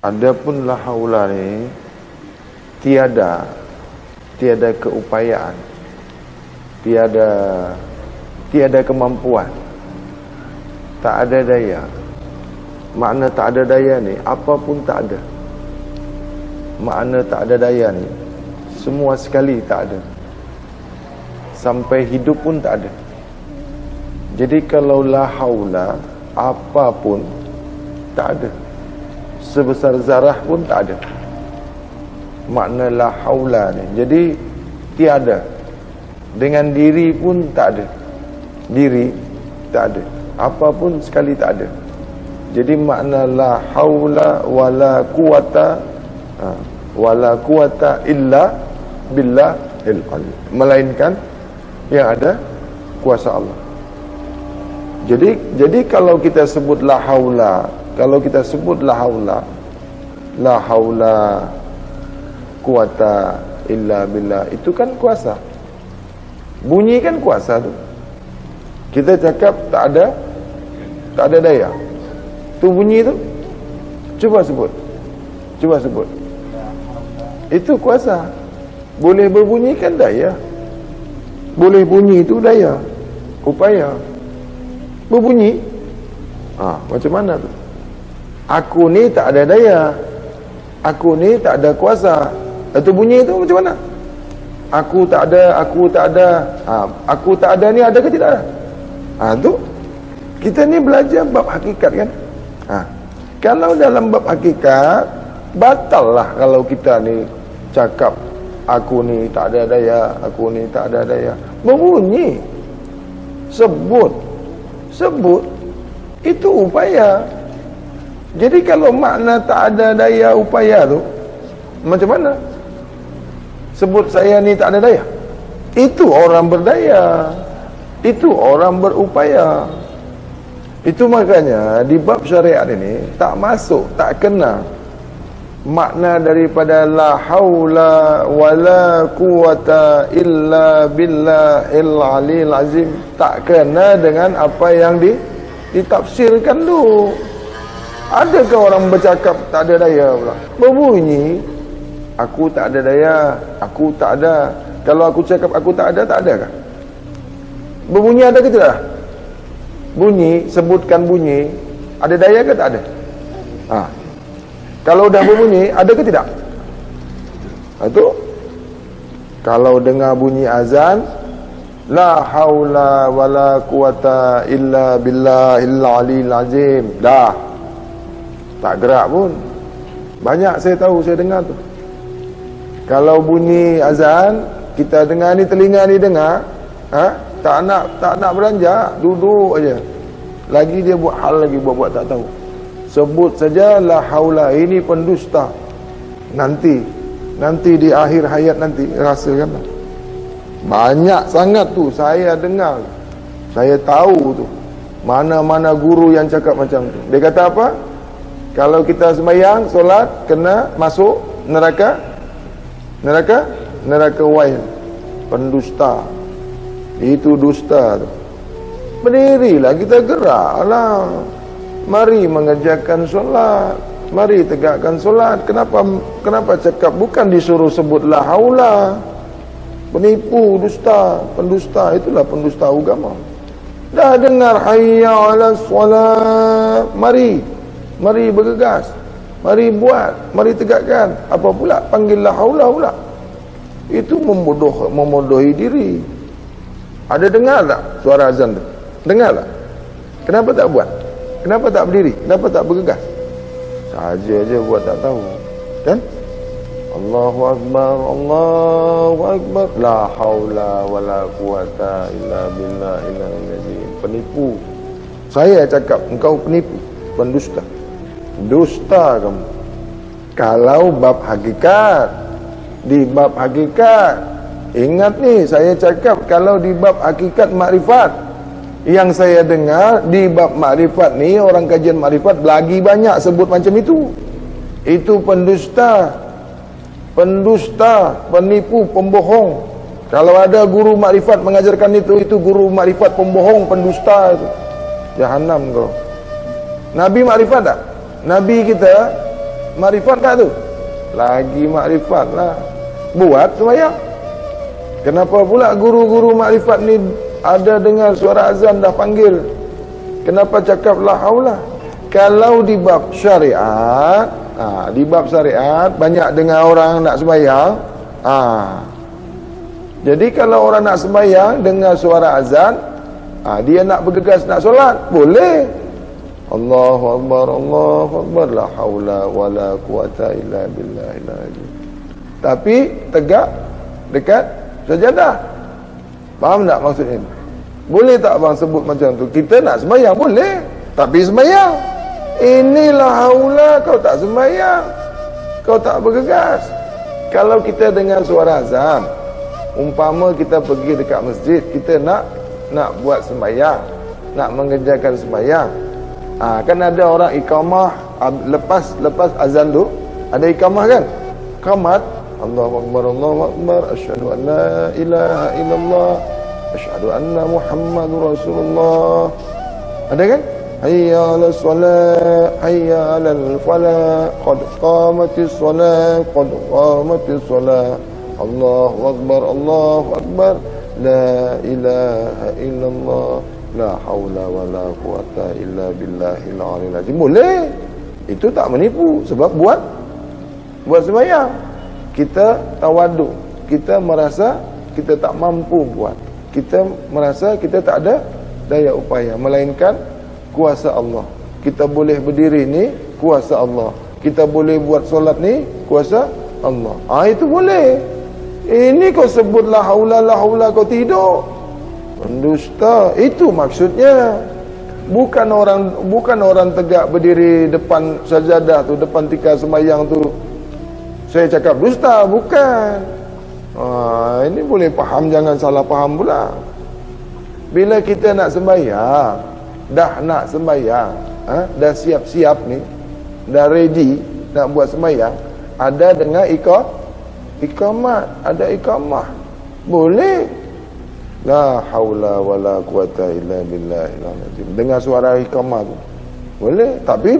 Adapun la haula ni tiada keupayaan, tiada kemampuan, tak ada daya. Makna tak ada daya ni apapun tak ada. Makna tak ada daya ni semua sekali tak ada. Sampai hidup pun tak ada. Jadi kalau la haula, apapun tak ada. Sebesar zarah pun tak ada. Makna la haula ni, jadi tiada. Dengan diri pun tak ada. Diri tak ada. Apapun sekali tak ada. Jadi makna la haula wala quwata illa billahil ali, melainkan yang ada kuasa Allah. Jadi kalau kita sebut la haula, la haula quwata illa billah, itu kan kuasa. Bunyi kan kuasa tu. Kita cakap tak ada daya. Tu bunyi tu. Cuba sebut. Itu kuasa. Boleh berbunyi kan daya. Boleh bunyi itu daya, upaya. Berbunyi, macam mana tu? Aku ni tak ada daya, aku ni tak ada kuasa. Itu bunyi tu macam mana? Aku tak ada. Aku tak ada ni ada ke tidak ada? Tu kita ni belajar bab hakikat kan. Kalau dalam bab hakikat, batal lah kalau kita ni cakap aku ni tak ada daya, aku ni tak ada daya. Berbunyi, sebut itu upaya. Jadi kalau makna tak ada daya upaya tu macam mana? Sebut saya ni tak ada daya. Itu orang berdaya, itu orang berupaya. Itu makanya di bab syariat ini tak masuk, tak kena makna daripada la haula wala quwata illa billahil aliyil azim. Tak kena dengan apa yang ditafsirkan tu. Adakah orang bercakap tak ada daya pula? Berbunyi, aku tak ada daya, aku tak ada. Kalau aku cakap aku tak ada kah? Berbunyi ada ke tidak? Bunyi, sebutkan bunyi, ada daya ke tak ada? Kalau dah berbunyi, ada ke tidak? Itu kalau dengar bunyi azan, la haula wala quwata illa billahil aliyil azim, dah tak gerak pun. Banyak saya tahu, saya dengar tu. Kalau bunyi azan, kita dengar ni, telinga ni dengar, tak nak beranjak, duduk aja. Lagi dia buat hal lagi, buat tak tahu. Sebut saja la haula, ini pendusta. Nanti di akhir hayat nanti rasakanlah. Banyak sangat tu saya dengar. Saya tahu tu. Mana-mana guru yang cakap macam tu. Dia kata apa? Kalau kita sembahyang, solat, kena masuk neraka wail. Pendusta. Itu dusta tu. Berdirilah, kita geraklah. Mari mengerjakan solat, mari tegakkan solat. Kenapa cakap bukan disuruh sebut la haula? Penipu, dusta, pendusta, itulah pendusta agama. Dah dengar hayya 'alas solat, mari bergegas, mari buat, mari tegakkan. Apa pula panggil la haula pula? Itu memodohi diri. Ada dengar tak suara azan tu? Dengar tak? Kenapa tak buat? Kenapa tak berdiri? Kenapa tak bergegas? Saja je buat tak tahu. Kan? Allahu Akbar, Allahu Akbar. La haula wala quwata illa billahil azim. Penipu. Saya cakap engkau penipu, pendusta. Dusta kamu. Kalau bab hakikat, di bab hakikat, ingat ni saya cakap kalau di bab hakikat makrifat, yang saya dengar di bab makrifat ni, orang kajian makrifat lagi banyak sebut macam itu. Itu pendusta, penipu, pembohong. Kalau ada guru makrifat mengajarkan itu guru makrifat pembohong, pendusta itu. Jahanam kau. Nabi makrifat tak? Nabi kita Makrifat tak tu? Lagi makrifat lah. Buat sembahyang. Kenapa pula guru-guru makrifat ni ada dengar suara azan dah panggil? Kenapa cakap la haula? Kalau di bab syariat, di bab syariat banyak dengar orang nak sembahyang. Jadi kalau orang nak sembahyang dengar suara azan, dia nak bergegas nak solat, boleh. Allahu Akbar, la haula wala quwata illa billahil azim. Tapi tegak dekat sajadah. Faham tak maksudnya? Boleh tak abang sebut macam tu? Kita nak sembahyang boleh, tapi sembahyang. Inilah haula, kau tak sembahyang, kau tak bergegas. Kalau kita dengar suara azan, umpama kita pergi dekat masjid, kita nak buat sembahyang, nak mengerjakan sembahyang. Kan ada orang iqamah lepas azan tu ada iqamah kan? Qamat, Allahu Akbar, asyhadu an la ilaha illallah, asyhadu anna Muhammadur Rasulullah. Ada kan? Hayya 'alas shalah, hayya 'alal falah, qad qamatis shalah, qad qamatis shalah. Allahu Akbar, la ilaha illallah, la haula wala quwata illa billahil aliyil azim. Boleh. Itu tak menipu sebab buat sembahyang. Kita tawaduk, kita merasa kita tak mampu buat. Kita merasa kita tak ada daya upaya, melainkan kuasa Allah. Kita boleh berdiri ni kuasa Allah. Kita boleh buat solat ni kuasa Allah. Itu boleh. Ini kau sebut la haula kau tidur. Pendusta, itu maksudnya. Bukan orang tegak berdiri depan sajadah tu, depan tikar sembahyang tu saya cakap dusta, bukan. Ini boleh faham, jangan salah faham pula. Bila kita nak sembahyang, dah nak sembahyang, dah siap-siap ni, dah ready nak buat sembahyang, ada dengar iqamat, ada iqamah, boleh. La haula wala quwata illa billahil azim. Dengar suara iqamah tu boleh, tapi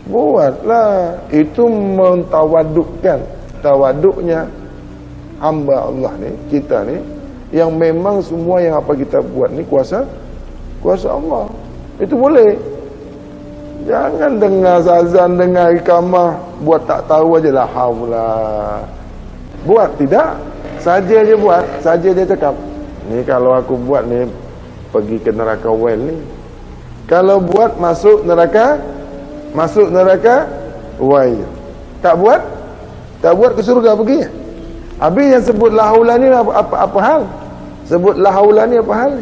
buatlah. Itu mentawadukkan. Tawaduknya hamba Allah ni, kita ni, yang memang semua yang apa kita buat ni kuasa Allah. Itu boleh. Jangan dengar azan, dengar iqamah, buat tak tahu aja la haula. Buat tidak, saja je buat, saja dia cakap. Ni kalau aku buat ni pergi ke neraka well ni. Kalau buat masuk neraka why. Tak buat ke surga pergi. Habis yang sebut la haula ni apa hal? Sebut la haula ni apa hal?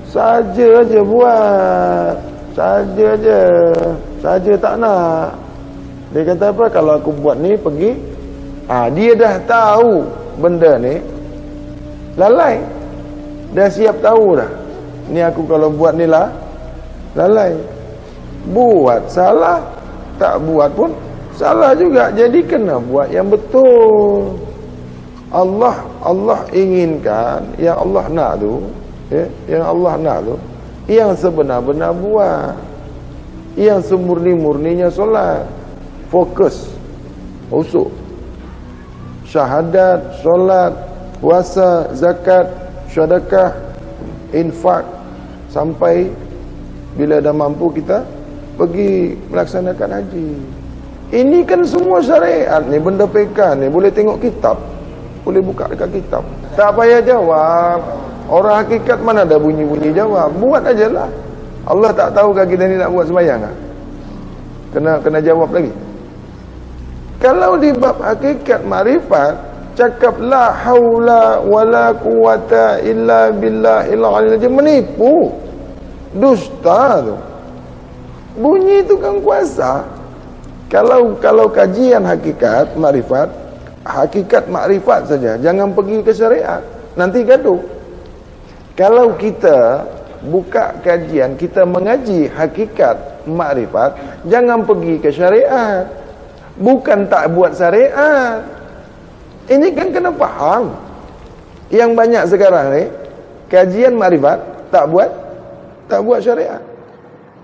Saja aja buat. Saja tak nak. Dia kata apa? Kalau aku buat ni pergi. Dia dah tahu benda ni lalai. Dah siap tahu dah. Ni aku kalau buat ni lalai. Buat salah, tak buat pun salah juga. Jadi kena buat yang betul. Allah inginkan yang Allah nak tu, yang Allah nak tu, yang sebenar-benar buat, yang semurni-murninya solat, fokus, usuk, syahadat, solat, puasa, zakat, sedekah, infak, sampai bila dah mampu kita pergi melaksanakan haji. Ini kan semua syariat ni, benda pekan ni, boleh tengok kitab, boleh buka dekat kitab. Tak payah jawab. Orang hakikat mana ada bunyi-bunyi jawab. Buat ajalah. Allah tak tahukah kita ni nak buat sembahyang tak? Kena jawab lagi. Kalau di bab hakikat makrifat, cakap la haula wala quwata illa billahil aliyil azim, menipu, dusta tu. Bunyi tu kan kuasa. Kalau kajian hakikat makrifat, hakikat makrifat saja, jangan pergi ke syariat, nanti gaduh. Kalau kita buka kajian, kita mengaji hakikat makrifat, jangan pergi ke syariat. Bukan tak buat syariat. Ini kan kena faham. Yang banyak sekarang ni kajian makrifat tak buat syariat.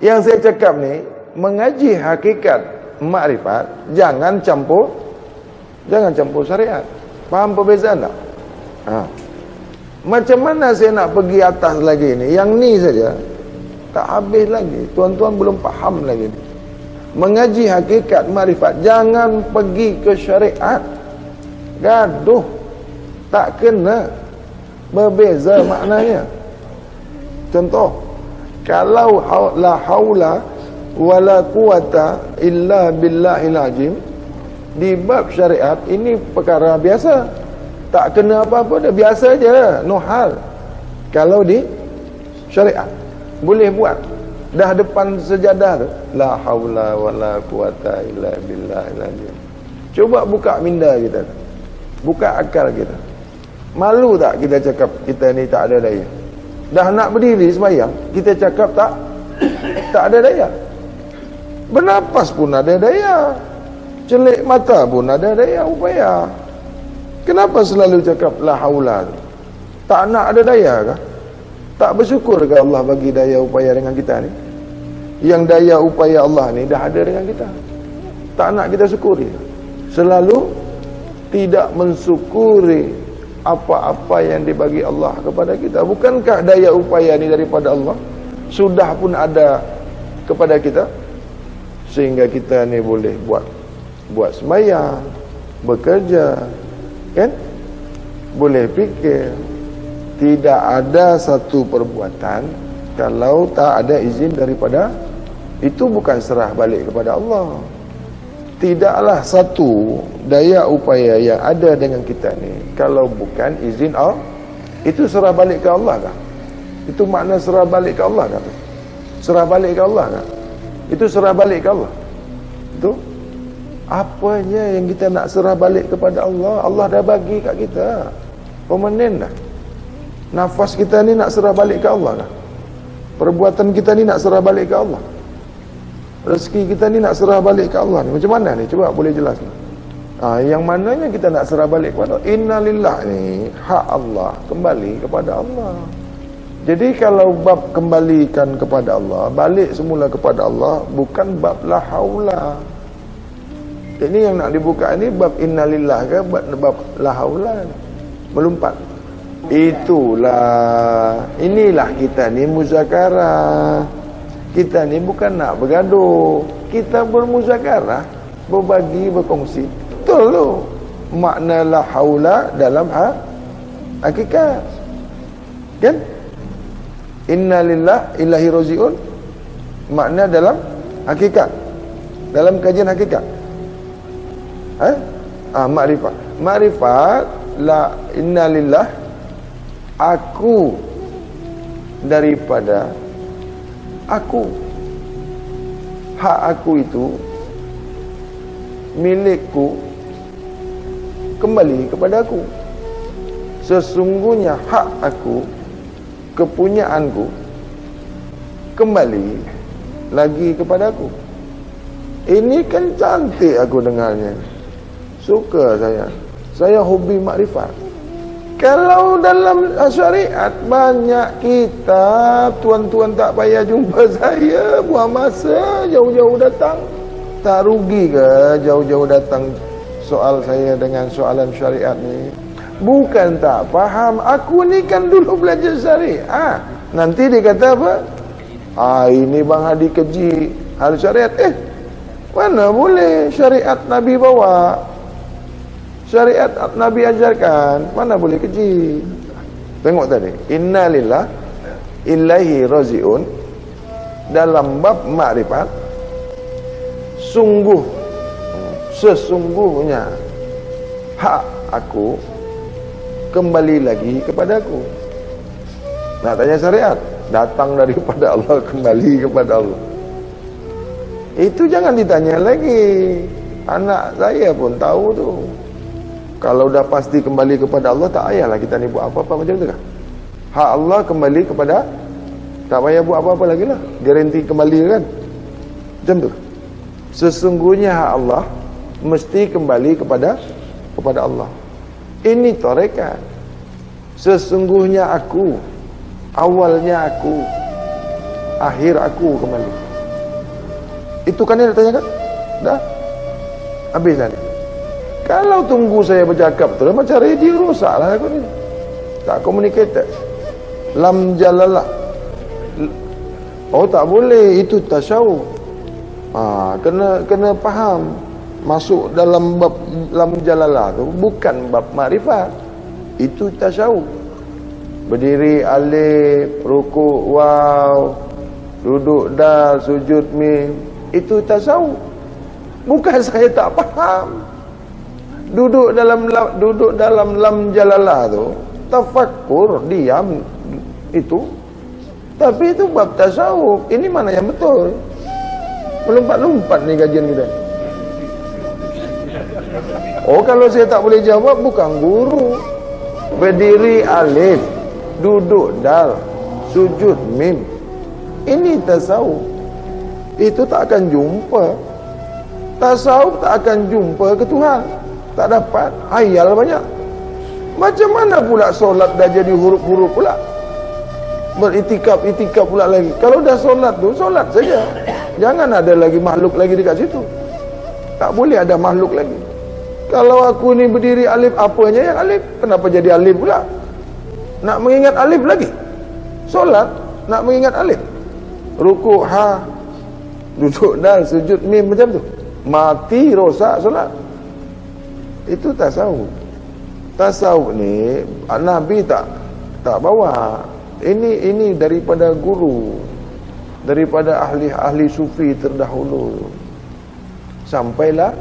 Yang saya cakap ni mengaji hakikat makrifat, jangan campur syariat. Faham perbezaan tak? Macam mana saya nak pergi atas lagi ni? Yang ni saja tak habis lagi. Tuan-tuan belum faham lagi ni. Mengaji hakikat makrifat, jangan pergi ke syariat. Gaduh, tak kena, berbeza maknanya. Contoh, kalau la haula wala quwata illa billahil azim, di bab syariat ini perkara biasa, tak kena apa-apa dah, biasa je, no hal. Kalau di syariat boleh buat, dah depan sejadah tu, la haula wala quwata illa billahil azim. Cuba buka minda kita, buka akal kita. Malu tak kita cakap kita ni tak ada daya? Dah nak berdiri sembahyang, kita cakap tak ada daya. Bernapas pun ada daya, celik mata pun ada daya upaya. Kenapa selalu cakap la haula? Tak nak ada daya kah? Tak bersyukur ke Allah bagi daya upaya dengan kita ni? Yang daya upaya Allah ni dah ada dengan kita. Tak nak kita syukuri. Selalu tidak mensyukuri apa-apa yang dibagi Allah kepada kita. Bukankah daya upaya ni daripada Allah? Sudah pun ada kepada kita, sehingga kita ni boleh buat sembahyang, bekerja, kan? Boleh fikir. Tidak ada satu perbuatan kalau tak ada izin daripada, itu bukan serah balik kepada Allah. Tidaklah satu daya upaya yang ada dengan kita ni kalau bukan izin Allah. Itu serah balik ke Allah kah? Itu makna serah balik ke Allah kah? Serah balik ke Allah kah? Itu serah balik ke Allah. Itu apanya yang kita nak serah balik kepada Allah? Allah dah bagi kat kita permanen dah. Nafas kita ni nak serah balik ke Allah kah? Perbuatan kita ni nak serah balik ke Allah? Rezeki kita ni nak serah balik ke Allah ni? Macam mana ni? Cuba boleh jelas ni. Yang mananya kita nak serah balik kepada Allah? Innalillah ni hak Allah, kembali kepada Allah. Jadi kalau bab kembalikan kepada Allah, balik semula kepada Allah, bukan bab la haula. Ini yang nak dibuka ni bab innalillah ke bab la haula? Melompat. Inilah kita ni muzakarah. Kita ni bukan nak bergaduh, kita bermuzakarah, berbagi, berkongsi. Betul tu makna la haula dalam hakikat, kan? Inna lillah ilahi roziun, makna dalam hakikat, dalam kajian hakikat. Makrifat la inna lillah, aku daripada aku, hak aku itu milikku, kembali kepada aku. Sesungguhnya hak aku, kepunyaanku, kembali lagi kepada aku. Ini kan cantik aku dengarnya, suka saya hobi makrifat. Kalau dalam syariat banyak kitab, tuan-tuan tak payah jumpa saya, buang masa jauh-jauh datang. Tak rugi ke jauh-jauh datang soal saya dengan soalan syariat ni? Bukan tak faham, aku ni kan dulu belajar syariat. Nanti dia kata apa? Ini Bang Hadi keji hal syariat. Mana boleh syariat Nabi bawa, syariat Nabi ajarkan, mana boleh keji. Tengok tadi, inna lillah ilahi raziun, dalam bab makrifat, sesungguhnya hak aku kembali lagi kepada aku. Nak tanya syariat, datang daripada Allah, kembali kepada Allah. Itu jangan ditanya lagi. Anak saya pun tahu tu. Kalau dah pasti kembali kepada Allah, tak payahlah kita ni buat apa-apa. Macam tu kah? Hak Allah kembali kepada, tak payah buat apa-apa lagi lah, garanti kembali kan? Macam tu. Sesungguhnya hak Allah mesti kembali kepada Allah. Ini tarekat. Sesungguhnya aku, awalnya aku, akhir aku kembali. Itu kan yang ditanyakan. Dah. Habis nanti. Kalau tunggu saya bercakap terus, macam radio rosak lah aku ni. Tak communicated. Lam jalalah. Oh tak boleh, itu tasawuf. Kena faham. Masuk dalam bab lam jalalah tu bukan bab makrifat. Itu tasawuf. Berdiri alif, rukuk waw, duduk dal, sujud mim, itu tasawuf. Bukan saya tak faham. Duduk dalam lam jalalah tu tafakkur, diam itu. Tapi itu bab tasawuf. Ini mana yang betul? Melompat-lompat ni kajian kita. Oh, kalau saya tak boleh jawab, bukan guru. Berdiri alif, duduk dal, sujud mim, ini tasawuf. Itu tak akan jumpa. Tasawuf tak akan jumpa ke Tuhan. Tak dapat. Hayal banyak. Macam mana pula solat dah jadi huruf-huruf pula? Beritikaf pula lagi. Kalau dah solat tu, solat saja. Jangan ada lagi makhluk lagi dekat situ. Tak boleh ada makhluk lagi. Kalau aku ni berdiri alif, apanya yang alif? Kenapa jadi alif pula? Nak mengingat alif lagi? Solat nak mengingat alif. Rukuk ha, duduk dal, sujud mim, macam tu. Mati rosak solat. Itu tasawuf. Tasawuf ni Nabi tak bawa. Ini daripada guru, daripada ahli sufi terdahulu. Sampailah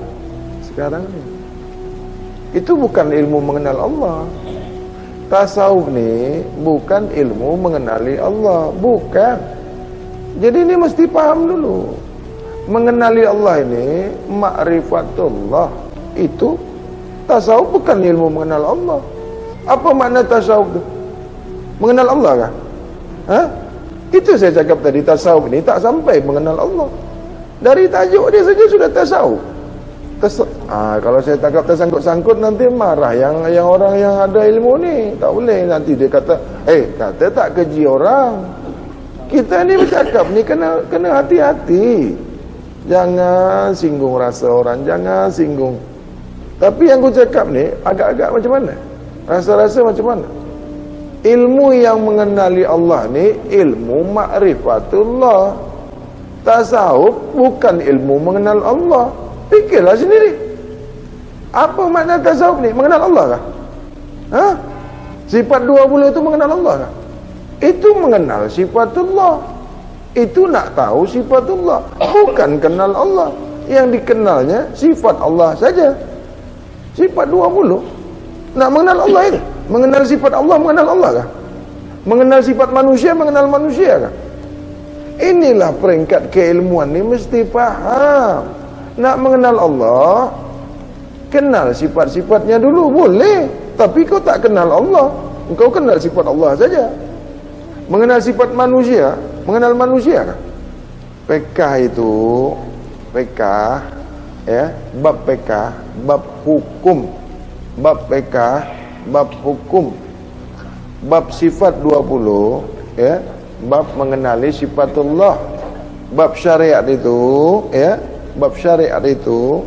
sekarang ni. Itu bukan ilmu mengenal Allah. Tasawuf ni bukan ilmu mengenali Allah. Bukan. Jadi ini mesti faham dulu. Mengenali Allah ini ma'rifatullah. Itu tasawuf, bukan ilmu mengenal Allah. Apa makna tasawuf tu? Mengenal Allah kah? Itu saya cakap tadi, tasawuf ni tak sampai mengenal Allah. Dari tajuk dia saja sudah tasawuf. Kalau saya tangkap tersangkut-sangkut, nanti marah yang orang yang ada ilmu ni. Tak boleh, nanti dia kata kata tak keji orang. Kita ni bercakap ni kena hati-hati. Jangan singgung rasa orang, jangan singgung. Tapi yang aku cakap ni agak-agak macam mana? Rasa-rasa macam mana? Ilmu yang mengenali Allah ni ilmu ma'rifatullah. Tasawuf bukan ilmu mengenal Allah. Fikirlah sendiri. Apa makna tasawuf ni? Mengenal Allah kah? Sifat 20 itu mengenal Allah kah? Itu mengenal sifatullah. Itu nak tahu sifatullah, bukan kenal Allah. Yang dikenalnya sifat Allah saja. Sifat 20. Nak mengenal Allah itu, mengenal sifat Allah, mengenal Allah kah? Mengenal sifat manusia, mengenal manusia kah? Inilah peringkat keilmuan ni mesti faham. Nak mengenal Allah, kenal sifat-sifatnya dulu, boleh. Tapi kau tak kenal Allah, kau kenal sifat Allah saja. Mengenal sifat manusia, mengenal manusia kan? PK itu, PK ya, bab PK, bab hukum. Bab PK, bab hukum. Bab sifat 20 ya, bab mengenali sifatullah. Bab syariat itu ya, bab syariat itu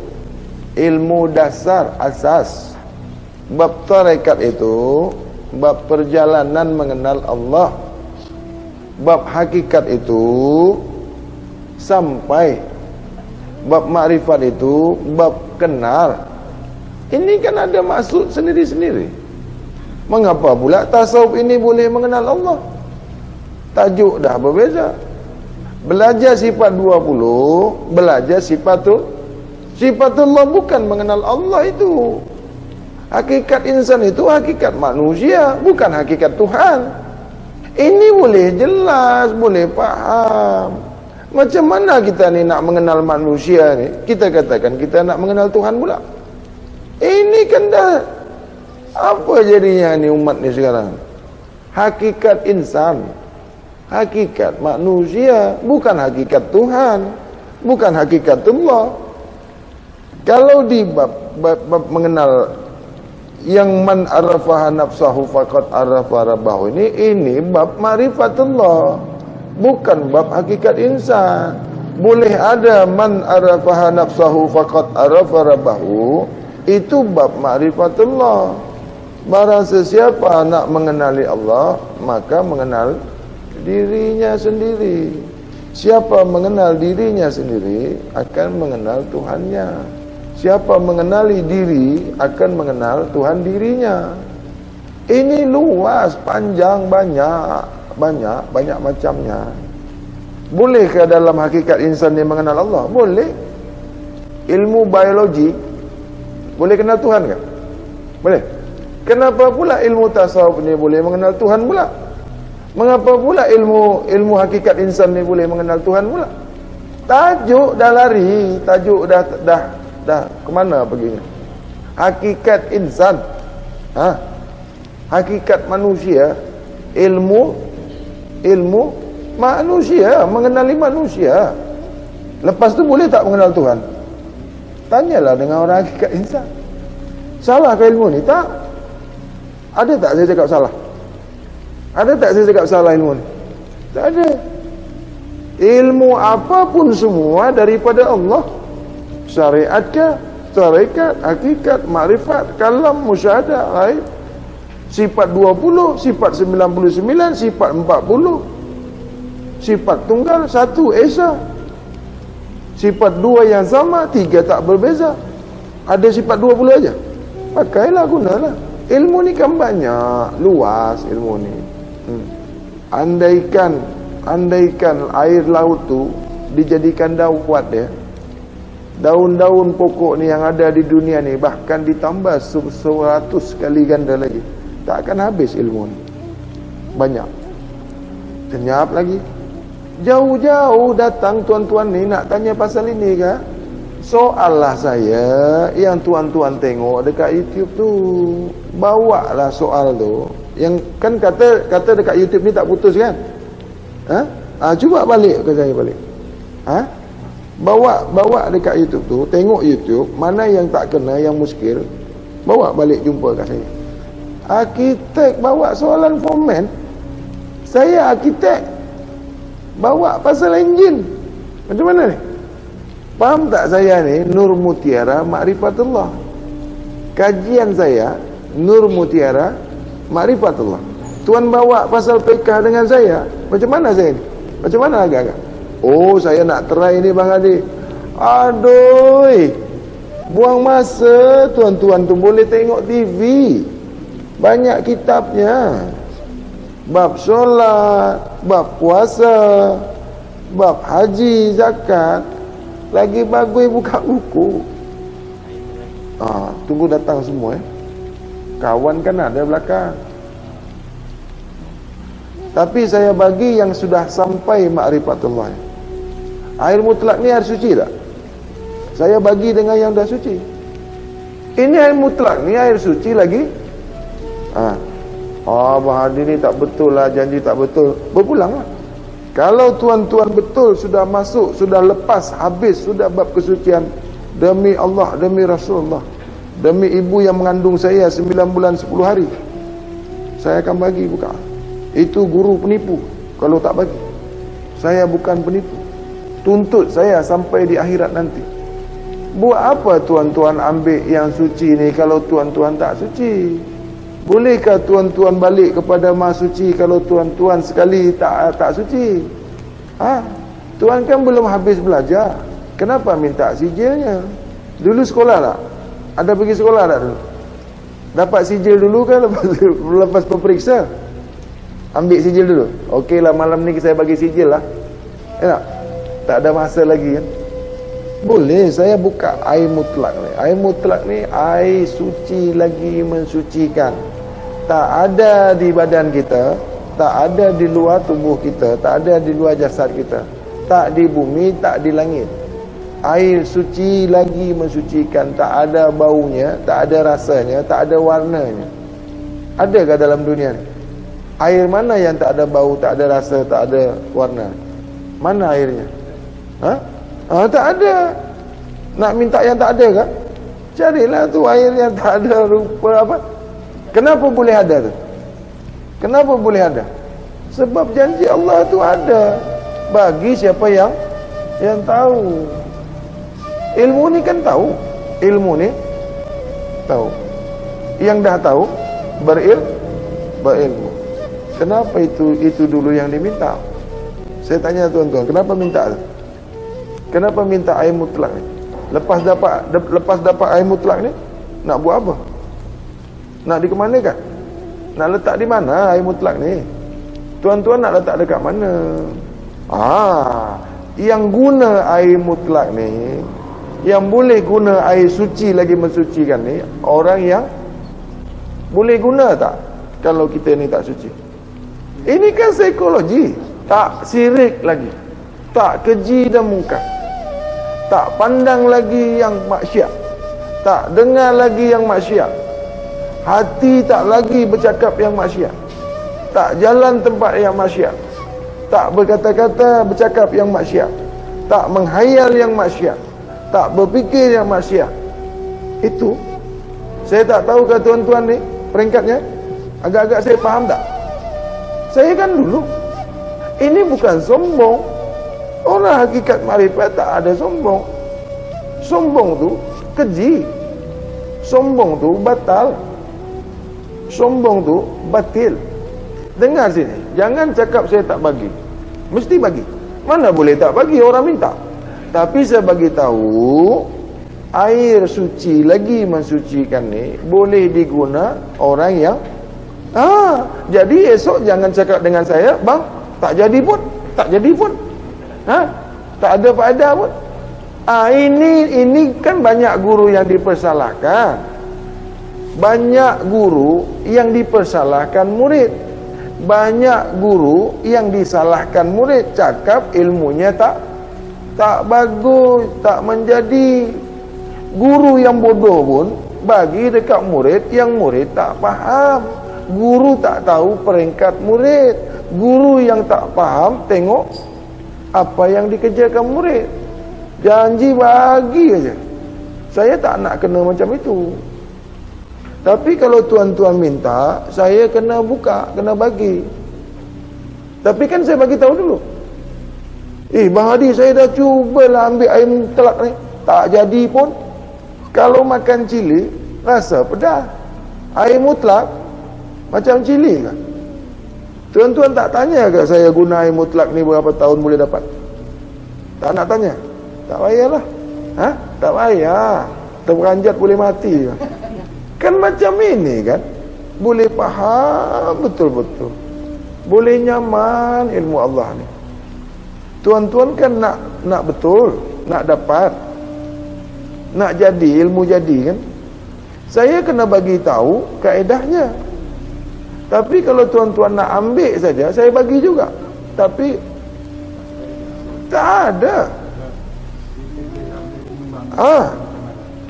ilmu dasar, asas. Bab tarekat itu bab perjalanan mengenal Allah. Bab hakikat itu sampai. Bab makrifat itu bab kenal. Ini kan ada maksud sendiri-sendiri. Mengapa pula tasawuf ini boleh mengenal Allah? Tajuk dah berbeza. Belajar sifat 20, belajar sifatullah, bukan mengenal Allah itu. Hakikat insan itu hakikat manusia, bukan hakikat Tuhan. Ini boleh jelas, boleh faham. Macam mana kita ni nak mengenal manusia ni? Kita katakan kita nak mengenal Tuhan pula. Ini kan dah apa jadinya ni umat ni sekarang? Hakikat insan, hakikat manusia, bukan hakikat Tuhan, bukan hakikat Allah. Kalau di bab mengenal yang man arafaha nafsahu faqad arafa rabbahu, ini bab ma'rifatullah, bukan bab hakikat insan. Boleh ada man arafaha nafsahu faqad arafa rabbahu. Itu bab ma'rifatullah. Barang sesiapa nak mengenali Allah, maka mengenal dirinya sendiri. Siapa mengenal dirinya sendiri akan mengenal Tuhannya. Siapa mengenali diri akan mengenal Tuhan dirinya. Ini luas, panjang, banyak macamnya. Bolehkah dalam hakikat insan ni mengenal Allah? Boleh. Ilmu biologi boleh kenal Tuhan ke? Boleh. Kenapa pula ilmu tasawuf ni boleh mengenal Tuhan pula? Mengapa pula ilmu hakikat insan ni boleh mengenal Tuhan pula? Tajuk dah lari, tajuk dah ke mana perginya? Hakikat insan. Hakikat manusia, ilmu manusia, mengenali manusia. Lepas tu boleh tak mengenal Tuhan? Tanyalah dengan orang hakikat insan. Salah ke ilmu ni? Tak. Ada tak saya cakap salah? Ada tak saya cakap salah ilmu ni? Tak ada. Ilmu apapun semua daripada Allah. Syariat ke, tarekat, hakikat, makrifat, kalam, musyahadah, ghaib. Sifat 20, sifat 99, sifat 40. Sifat tunggal, satu esa. Sifat dua yang sama, tiga tak berbeza. Ada sifat 20 aja. Pakailah, gunalah. Ilmu ni kan banyak, luas ilmu ni. Andaikan air laut tu dijadikan dawat dia, daun-daun pokok ni yang ada di dunia ni bahkan ditambah 100 kali ganda lagi, tak akan habis ilmu ni. Banyak. Senyap lagi. Jauh-jauh datang tuan-tuan ni nak tanya pasal ini ke? Soallah saya yang tuan-tuan tengok dekat YouTube tu. Bawalah soal tu. Yang kan kata dekat YouTube ni tak putus kan? Cuba balik ke saya balik. Bawa dekat YouTube tu, tengok YouTube, mana yang tak kena, yang muskil, bawa balik jumpa kat saya. Arkitek bawa soalan formen. Saya arkitek bawa pasal enjin. Macam mana ni? Faham tak saya ni? Nur Mutiara Ma'rifatullah. Kajian saya Nur Mutiara Ma'rifatullah. Tuan bawa pasal fiqh dengan saya. Macam mana saya ni? Macam mana agak-agak? Oh, saya nak try ni Bang Adi. Aduh, buang masa tuan-tuan tu. Boleh tengok TV, banyak kitabnya. Bab solat, bab puasa, bab haji, zakat. Lagi bagus buka buku. Tunggu datang semua. Kawan kan ada belakang. Tapi saya bagi yang sudah sampai ma'rifatullah. Air mutlak ni air suci tak? Saya bagi dengan yang dah suci. Ini air mutlak ni air suci lagi. Abang Hadi ni tak betul lah, janji tak betul. Berpulang lah. Kalau tuan-tuan betul sudah masuk, sudah lepas, habis, sudah bab kesucian. Demi Allah, demi Rasulullah, demi ibu yang mengandung saya 9 bulan 10 hari, saya akan bagi buka. Itu guru penipu kalau tak bagi. Saya bukan penipu. Tuntut saya sampai di akhirat nanti. Buat apa tuan-tuan ambil yang suci ni kalau tuan-tuan tak suci? Bolehkah tuan-tuan balik kepada Maha Suci kalau tuan-tuan sekali tak suci? Tuan kan belum habis belajar. Kenapa minta sijilnya? Dulu sekolah tak? Ada pergi sekolah tak dulu? Dapat sijil dulu kan lepas pemeriksa? Ambil sijil dulu. Okeylah, malam ni saya bagi sijil lah. Tak ada masa lagi kan? Boleh, saya buka air mutlak ni. Air mutlak ni air suci lagi mensucikan. Tak ada di badan kita, tak ada di luar tubuh kita, tak ada di luar jasad kita, tak di bumi, tak di langit. Air suci lagi mensucikan. Tak ada baunya, tak ada rasanya, tak ada warnanya. Adakah dalam dunia ni? Air mana yang tak ada bau, tak ada rasa, tak ada warna? Mana airnya? Tak ada. Nak minta yang tak ada kan? Carilah tu air yang tak ada rupa apa. Kenapa boleh ada tu? Kenapa boleh ada? Sebab janji Allah tu ada bagi siapa yang Yang tahu. Ilmu ni kan tahu. Ilmu ni tahu. Yang dah tahu berilmu. Kenapa itu dulu yang diminta? Saya tanya tuan-tuan, kenapa minta? Kenapa minta air mutlak ni? Lepas dapat air mutlak ni, nak buat apa? Nak dikemanakan? Nak letak di mana air mutlak ni? Tuan-tuan nak letak dekat mana? Yang guna air mutlak ni, yang boleh guna air suci lagi mensucikan ni, orang yang boleh guna tak kalau kita ni tak suci? Ini kan psikologi. Tak sirik lagi, tak keji dan mungkar, tak pandang lagi yang maksiat, tak dengar lagi yang maksiat, hati tak lagi bercakap yang maksiat, tak jalan tempat yang maksiat, tak berkata-kata bercakap yang maksiat, tak menghayal yang maksiat, tak berfikir yang maksiat. Itu saya tak tahu ke tuan-tuan ni peringkatnya. Agak-agak saya faham tak? Saya kan dulu, ini bukan sombong. Orang hakikat makrifat tak ada sombong. Sombong tu keji. Sombong tu batal. Sombong tu batil. Dengar sini, jangan cakap saya tak bagi. Mesti bagi. Mana boleh tak bagi, orang minta. Tapi saya bagi tahu, air suci lagi mensucikan ni boleh diguna orang yang jadi esok jangan cakap dengan saya, bang, tak jadi pun. Tak ada faedah pun. Ini kan banyak guru yang dipersalahkan. Banyak guru yang dipersalahkan murid. Banyak guru yang disalahkan murid, cakap ilmunya tak bagus, tak menjadi. Guru yang bodoh pun bagi dekat murid yang murid tak faham. Guru tak tahu peringkat murid. Guru yang tak faham tengok apa yang dikerjakan murid. Janji bagi aja. Saya tak nak kena macam itu. Tapi kalau tuan-tuan minta, saya kena buka, kena bagi. Tapi kan saya bagi tahu dulu. Bang Hadi, saya dah cubalah ambil air telak ni, tak jadi pun. Kalau makan cili rasa pedas. Air mutlak macam cili kan? Tuan-tuan tak tanya ke saya guna air mutlak ni berapa tahun boleh dapat? Tak nak tanya? Tak payahlah. Tak payah. Terperanjat boleh mati. Kan macam ini kan? Boleh faham betul-betul. Boleh nyaman ilmu Allah ni. Tuan-tuan kan nak betul, nak dapat, nak jadi, ilmu jadi kan? Saya kena bagi tahu kaedahnya. Tapi kalau tuan-tuan nak ambil saja, saya bagi juga. Tapi tak ada.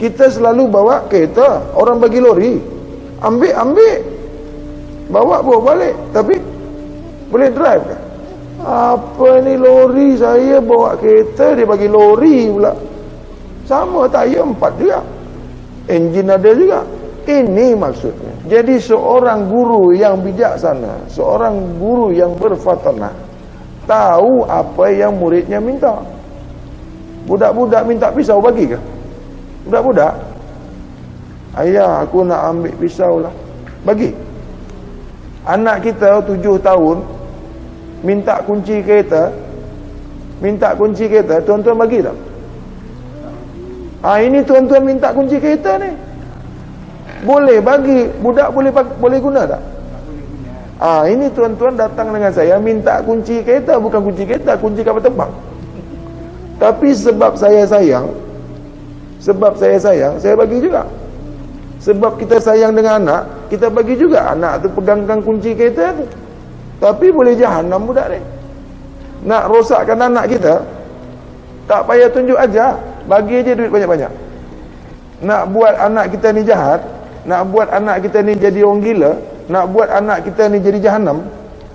Kita selalu bawa kereta, orang bagi lori, ambil, bawa balik. Tapi boleh drive kan? Apa ni lori, saya bawa kereta, dia bagi lori pula. Sama, tayar 4 juga, enjin ada juga. Ini maksudnya. Jadi seorang guru yang bijaksana, seorang guru yang berfatanah, tahu apa yang muridnya minta. Budak-budak minta pisau, bagi ke? Budak-budak, ayah aku nak ambil pisau lah, bagi. Anak kita 7 tahun minta kunci kereta, tuan-tuan bagi tak? Ini tuan-tuan minta kunci kereta ni, boleh bagi. Budak boleh guna tak? Ini tuan-tuan datang dengan saya minta kunci kereta, bukan kunci kereta, kunci kapal terbang. Tapi sebab saya sayang, saya bagi juga. Sebab kita sayang dengan anak, kita bagi juga. Anak tu pegangkan kunci kereta tu. Tapi boleh jahanam budak ni. Nak rosakkan anak kita, tak payah tunjuk ajar, bagi aja duit banyak-banyak. Nak buat anak kita ni jahat, nak buat anak kita ni jadi orang gila, nak buat anak kita ni jadi jahanam,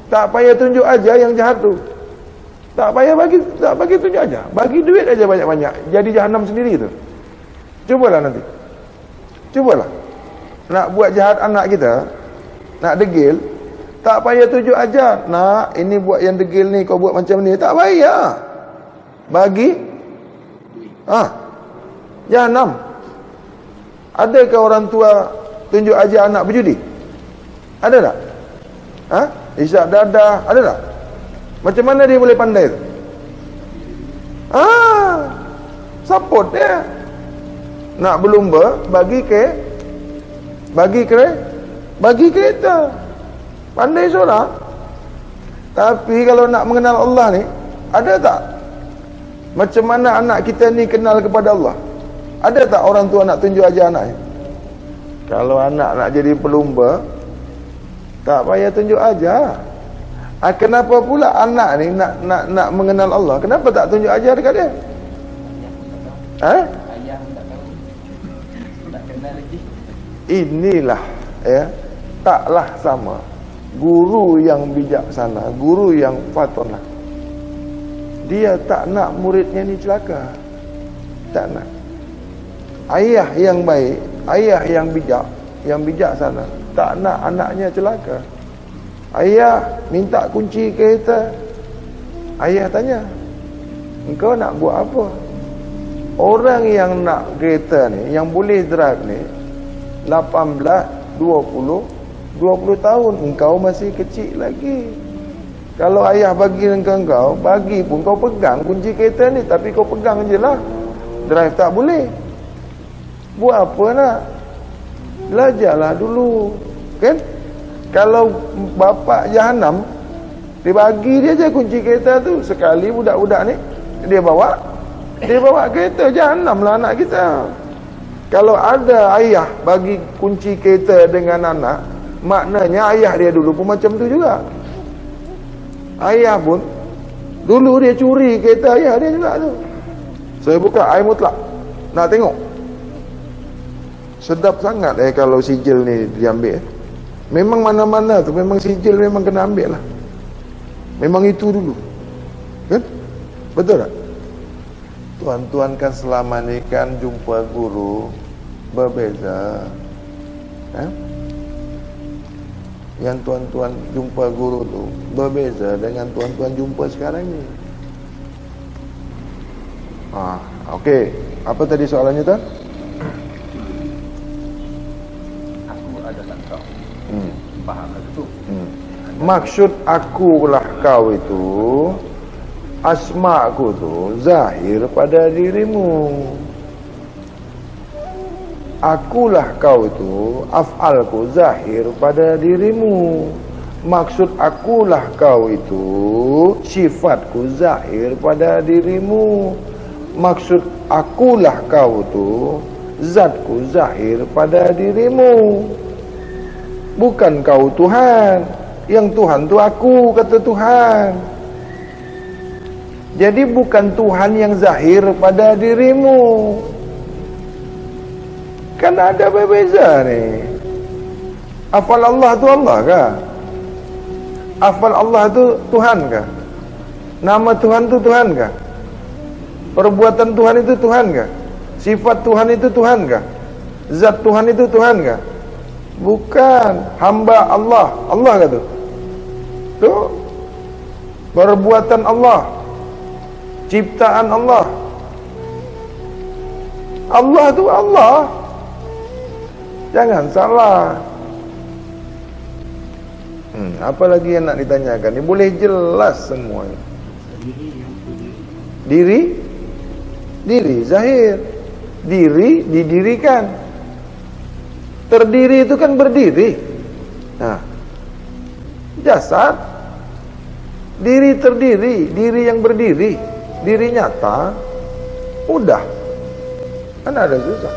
tak payah tunjuk aja yang jahat tu. Tak payah bagi tunjuk aja, bagi duit aja banyak-banyak, jadi jahanam sendiri tu. Cubalah nanti. Cubalah. Nak buat jahat anak kita, nak degil, tak payah tunjuk aja. Nak, ini buat yang degil ni, kau buat macam ni, tak payah. bagi Jahanam. Adakah orang tua tunjuk ajar anak berjudi? Ada tak? Isyak dadah, ada tak? Macam mana dia boleh pandai tu? Support dia. Nak berlumba, bagi kereta. Pandai solat. Tapi kalau nak mengenal Allah ni, ada tak? Macam mana anak kita ni kenal kepada Allah? Ada tak orang tua nak tunjuk ajar anaknya? Kalau anak nak jadi pelumba, tak payah tunjuk ajar. Kenapa pula anak ni nak mengenal Allah? Kenapa tak tunjuk ajar dekat dia? Ayah tak tahu. Tak kenal lagi. Inilah taklah sama. Guru yang bijaksana, guru yang fatonah, dia tak nak muridnya ni celaka. Tak nak. Ayah yang baik, ayah yang bijak, yang bijaksana, tak nak anaknya celaka. Ayah minta kunci kereta. Ayah tanya, engkau nak buat apa? Orang yang nak kereta ni, yang boleh drive ni, 18, 20 tahun. Engkau masih kecil lagi. Kalau ayah bagi engkau, bagi pun kau pegang kunci kereta ni, tapi kau pegang je lah. Drive tak boleh. Buat apa nak? Belajarlah dulu, kan? Kalau bapak Jahanam, dia bagi dia je kunci kereta tu. Sekali budak-budak ni dia bawa kereta, Jahanam lah anak kita. Kalau ada ayah bagi kunci kereta dengan anak, maknanya ayah dia dulu pun macam tu juga. Ayah pun dulu dia curi kereta ayah dia juga tu. Saya buka air mutlak, nak tengok. Sedap sangat kalau sijil ni diambil. Memang mana-mana tu, memang sijil memang kena ambil lah. Memang itu dulu, kan? Betul tak? Tuan-tuan kan selama ni kan jumpa guru berbeza, yang tuan-tuan jumpa guru tu berbeza dengan tuan-tuan jumpa sekarang ni. Okey. Apa tadi soalannya tu? Aku adalah kau. Faham tak tu? Maksud akulah kau itu, asma aku tu zahir pada dirimu. Akulah kau itu, af'alku zahir pada dirimu. Maksud akulah kau itu, sifatku zahir pada dirimu. Maksud akulah kau itu, zatku zahir pada dirimu. Bukan kau Tuhan. Yang Tuhan tu aku, kata Tuhan. Jadi bukan Tuhan yang zahir pada dirimu. Kan ada berbeza ni. Hafal Allah tu Allah kah? Hafal Allah tu Tuhan kah? Nama Tuhan tu Tuhan kah? Perbuatan Tuhan itu Tuhan kah? Sifat Tuhan itu Tuhan kah? Zat Tuhan itu Tuhan kah? Bukan. Hamba Allah. Allah kah tu? Tu perbuatan Allah, ciptaan Allah. Allah tu Allah. Jangan salah. Apa lagi yang nak ditanyakan? Ini boleh jelas semuanya. Diri zahir. Diri didirikan. Terdiri itu kan berdiri. Jasad, diri terdiri, diri yang berdiri, diri nyata, mudah. Kan ada susah.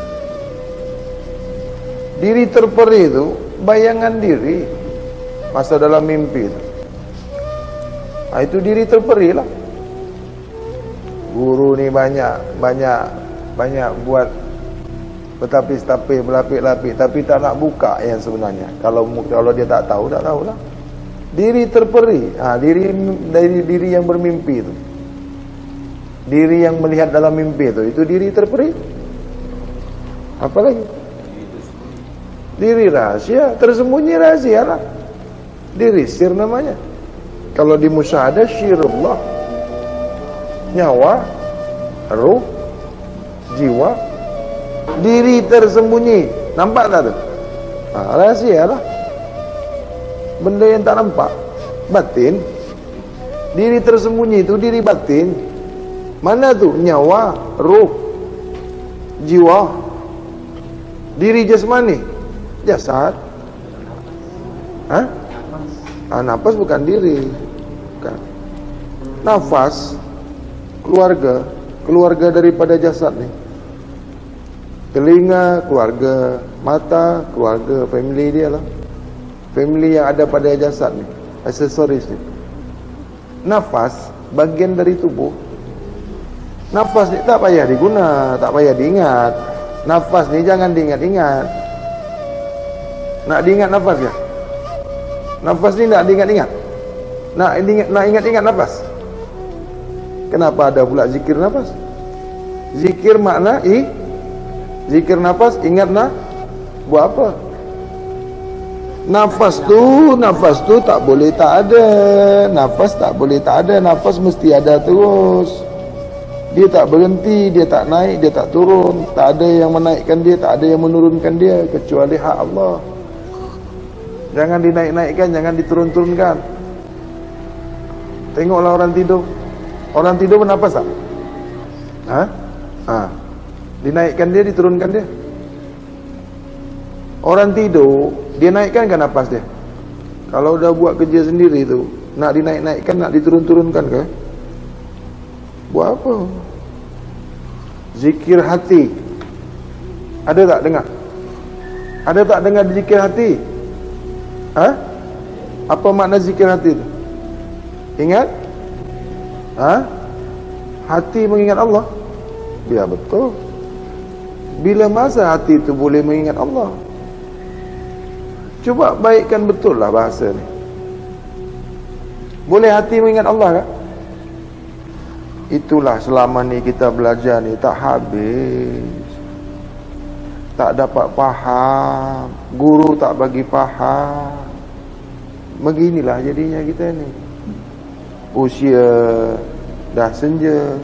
Diri terperi itu bayangan diri masa dalam mimpi itu. Itu diri terperi lah. Guru ni banyak buat bertapis-tapis, berlapik-lapik, tapi tak nak buka yang sebenarnya. Kalau dia tak tahu, tak tahulah. Diri terperi, diri yang bermimpi itu, diri yang melihat dalam mimpi itu diri terperi. Apa lagi? Diri rahasia, tersembunyi rahasia lah. Diri sir namanya. Kalau di musyahadah syirullah, nyawa Ruh, jiwa, diri tersembunyi. Nampak tak tu? Rahsia lah. Benda yang tak nampak, batin. Diri tersembunyi itu diri batin. Mana tu? Nyawa, ruh, jiwa. Diri jasmani, jasad. Nafas bukan diri, bukan. Nafas keluarga daripada jasad ni. Telinga keluarga, mata keluarga, family dia lah. Family yang ada pada jasad ni, aksesoris ni. Nafas bagian dari tubuh. Nafas ni tak payah diguna, tak payah diingat. Nafas ni jangan diingat-ingat. Nak diingat nafas ke? Nafas ni nak diingat-ingat. Nak ingat-ingat nafas. Kenapa ada pula zikir nafas? Zikir makna zikir nafas, ingat nak buat apa? Nafas tu tak boleh tak ada. Nafas tak boleh tak ada. Nafas mesti ada terus. Dia tak berhenti, dia tak naik, dia tak turun. Tak ada yang menaikkan dia, tak ada yang menurunkan dia, kecuali hak Allah. Jangan dinaik-naikkan, jangan diturun-turunkan. Tengoklah orang tidur. Orang tidur bernafas tak? Dinaikkan dia, diturunkan dia. Orang tidur, dia naikkan kan nafas dia? Kalau dah buat kerja sendiri tu, nak dinaik-naikkan, nak diturun-turunkan ke? Buat apa? Zikir hati. Ada tak dengar? Ada tak dengar zikir hati? Apa makna zikir hati tu? Ingat? Hati mengingat Allah? Ya betul. Bila masa hati itu boleh mengingat Allah? Cuba baikkan betul lah bahasa ni. Boleh hati mengingat Allah kan? Itulah selama ni kita belajar ni tak habis. Tak dapat faham. Guru tak bagi faham. Beginilah jadinya kita ni. Usia dah senja,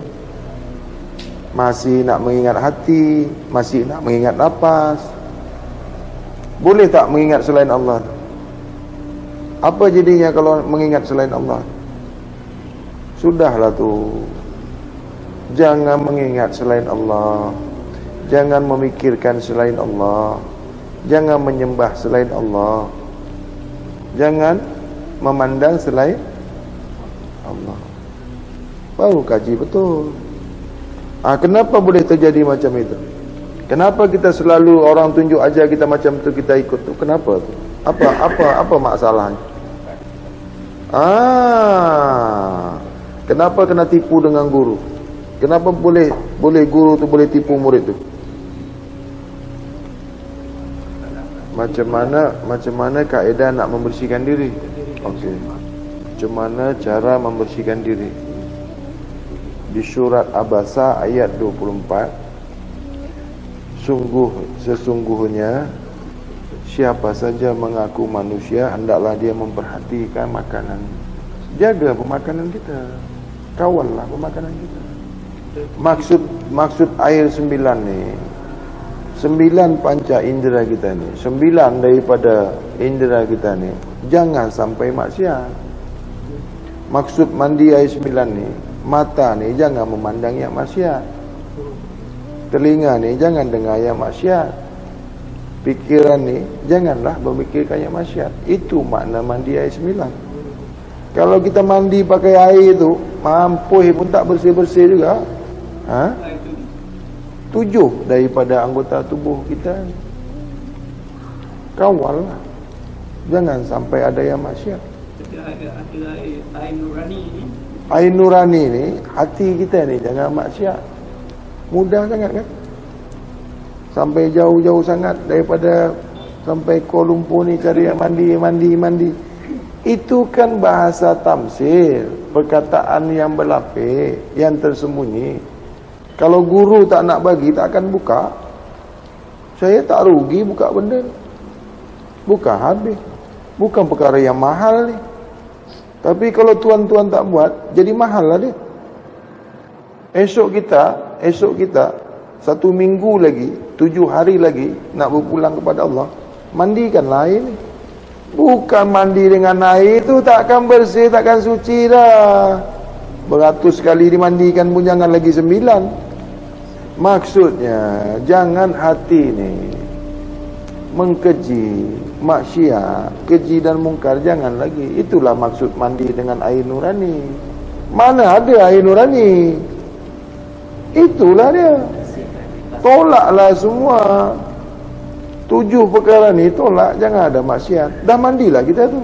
masih nak mengingat hati, masih nak mengingat nafas. Boleh tak mengingat selain Allah? Apa jadinya kalau mengingat selain Allah? Sudahlah tu. Jangan mengingat selain Allah. Jangan memikirkan selain Allah. Jangan menyembah selain Allah. Jangan memandang selain Allah. Baru kaji betul. Kenapa boleh terjadi macam itu? Kenapa kita selalu orang tunjuk ajar kita macam tu, kita ikut tu? Kenapa tu? Apa masalahnya? Kenapa kena tipu dengan guru? Kenapa boleh guru tu boleh tipu murid tu? Macam mana kaedah nak membersihkan diri? Okey. Macam mana cara membersihkan diri? Di surat Abasa ayat 24, sesungguhnya siapa saja mengaku manusia, hendaklah dia memperhatikan makanan. Jaga pemakanan kita. Kawallah pemakanan kita. Maksud air 9 ni, 9 panca indera kita ni, 9 daripada indera kita ni, jangan sampai maksiat. Maksud mandi air 9 ni, mata ni jangan memandang yang maksiat, telinga ni jangan dengar yang maksiat, pikiran ni janganlah berfikirkan yang maksiat. Itu makna mandi air 9. Kalau kita mandi pakai air tu, mampu pun tak bersih-bersih juga. 7 daripada anggota tubuh kita. Kawal lah, jangan sampai ada yang maksiat. Ada air nurani ni. Air nurani ni, hati kita ni jangan maksiat. Mudah sangat kan? Sampai jauh-jauh sangat daripada sampai Kuala Lumpur ni cari yang mandi. Itu kan bahasa tamsil, perkataan yang berlapis, yang tersembunyi. Kalau guru tak nak bagi, tak akan buka. Saya tak rugi buka benda ni. Buka habis. Bukan perkara yang mahal ni. Tapi kalau tuan-tuan tak buat, jadi mahal lah dia. Esok kita esok kita 1 minggu lagi, 7 hari lagi nak berpulang kepada Allah, mandikanlah air ni. Bukan mandi dengan air tu takkan bersih, takkan suci dah. Beratus kali dimandikan pun jangan lagi 9. Maksudnya jangan hati ni mengkeji maksiat, keji dan mungkar, jangan lagi. Itulah maksud mandi dengan air nurani. Mana ada air nurani? Itulah dia. Tolaklah semua 7 perkara ni, tolak. Jangan ada maksiat. Dah mandilah kita tu.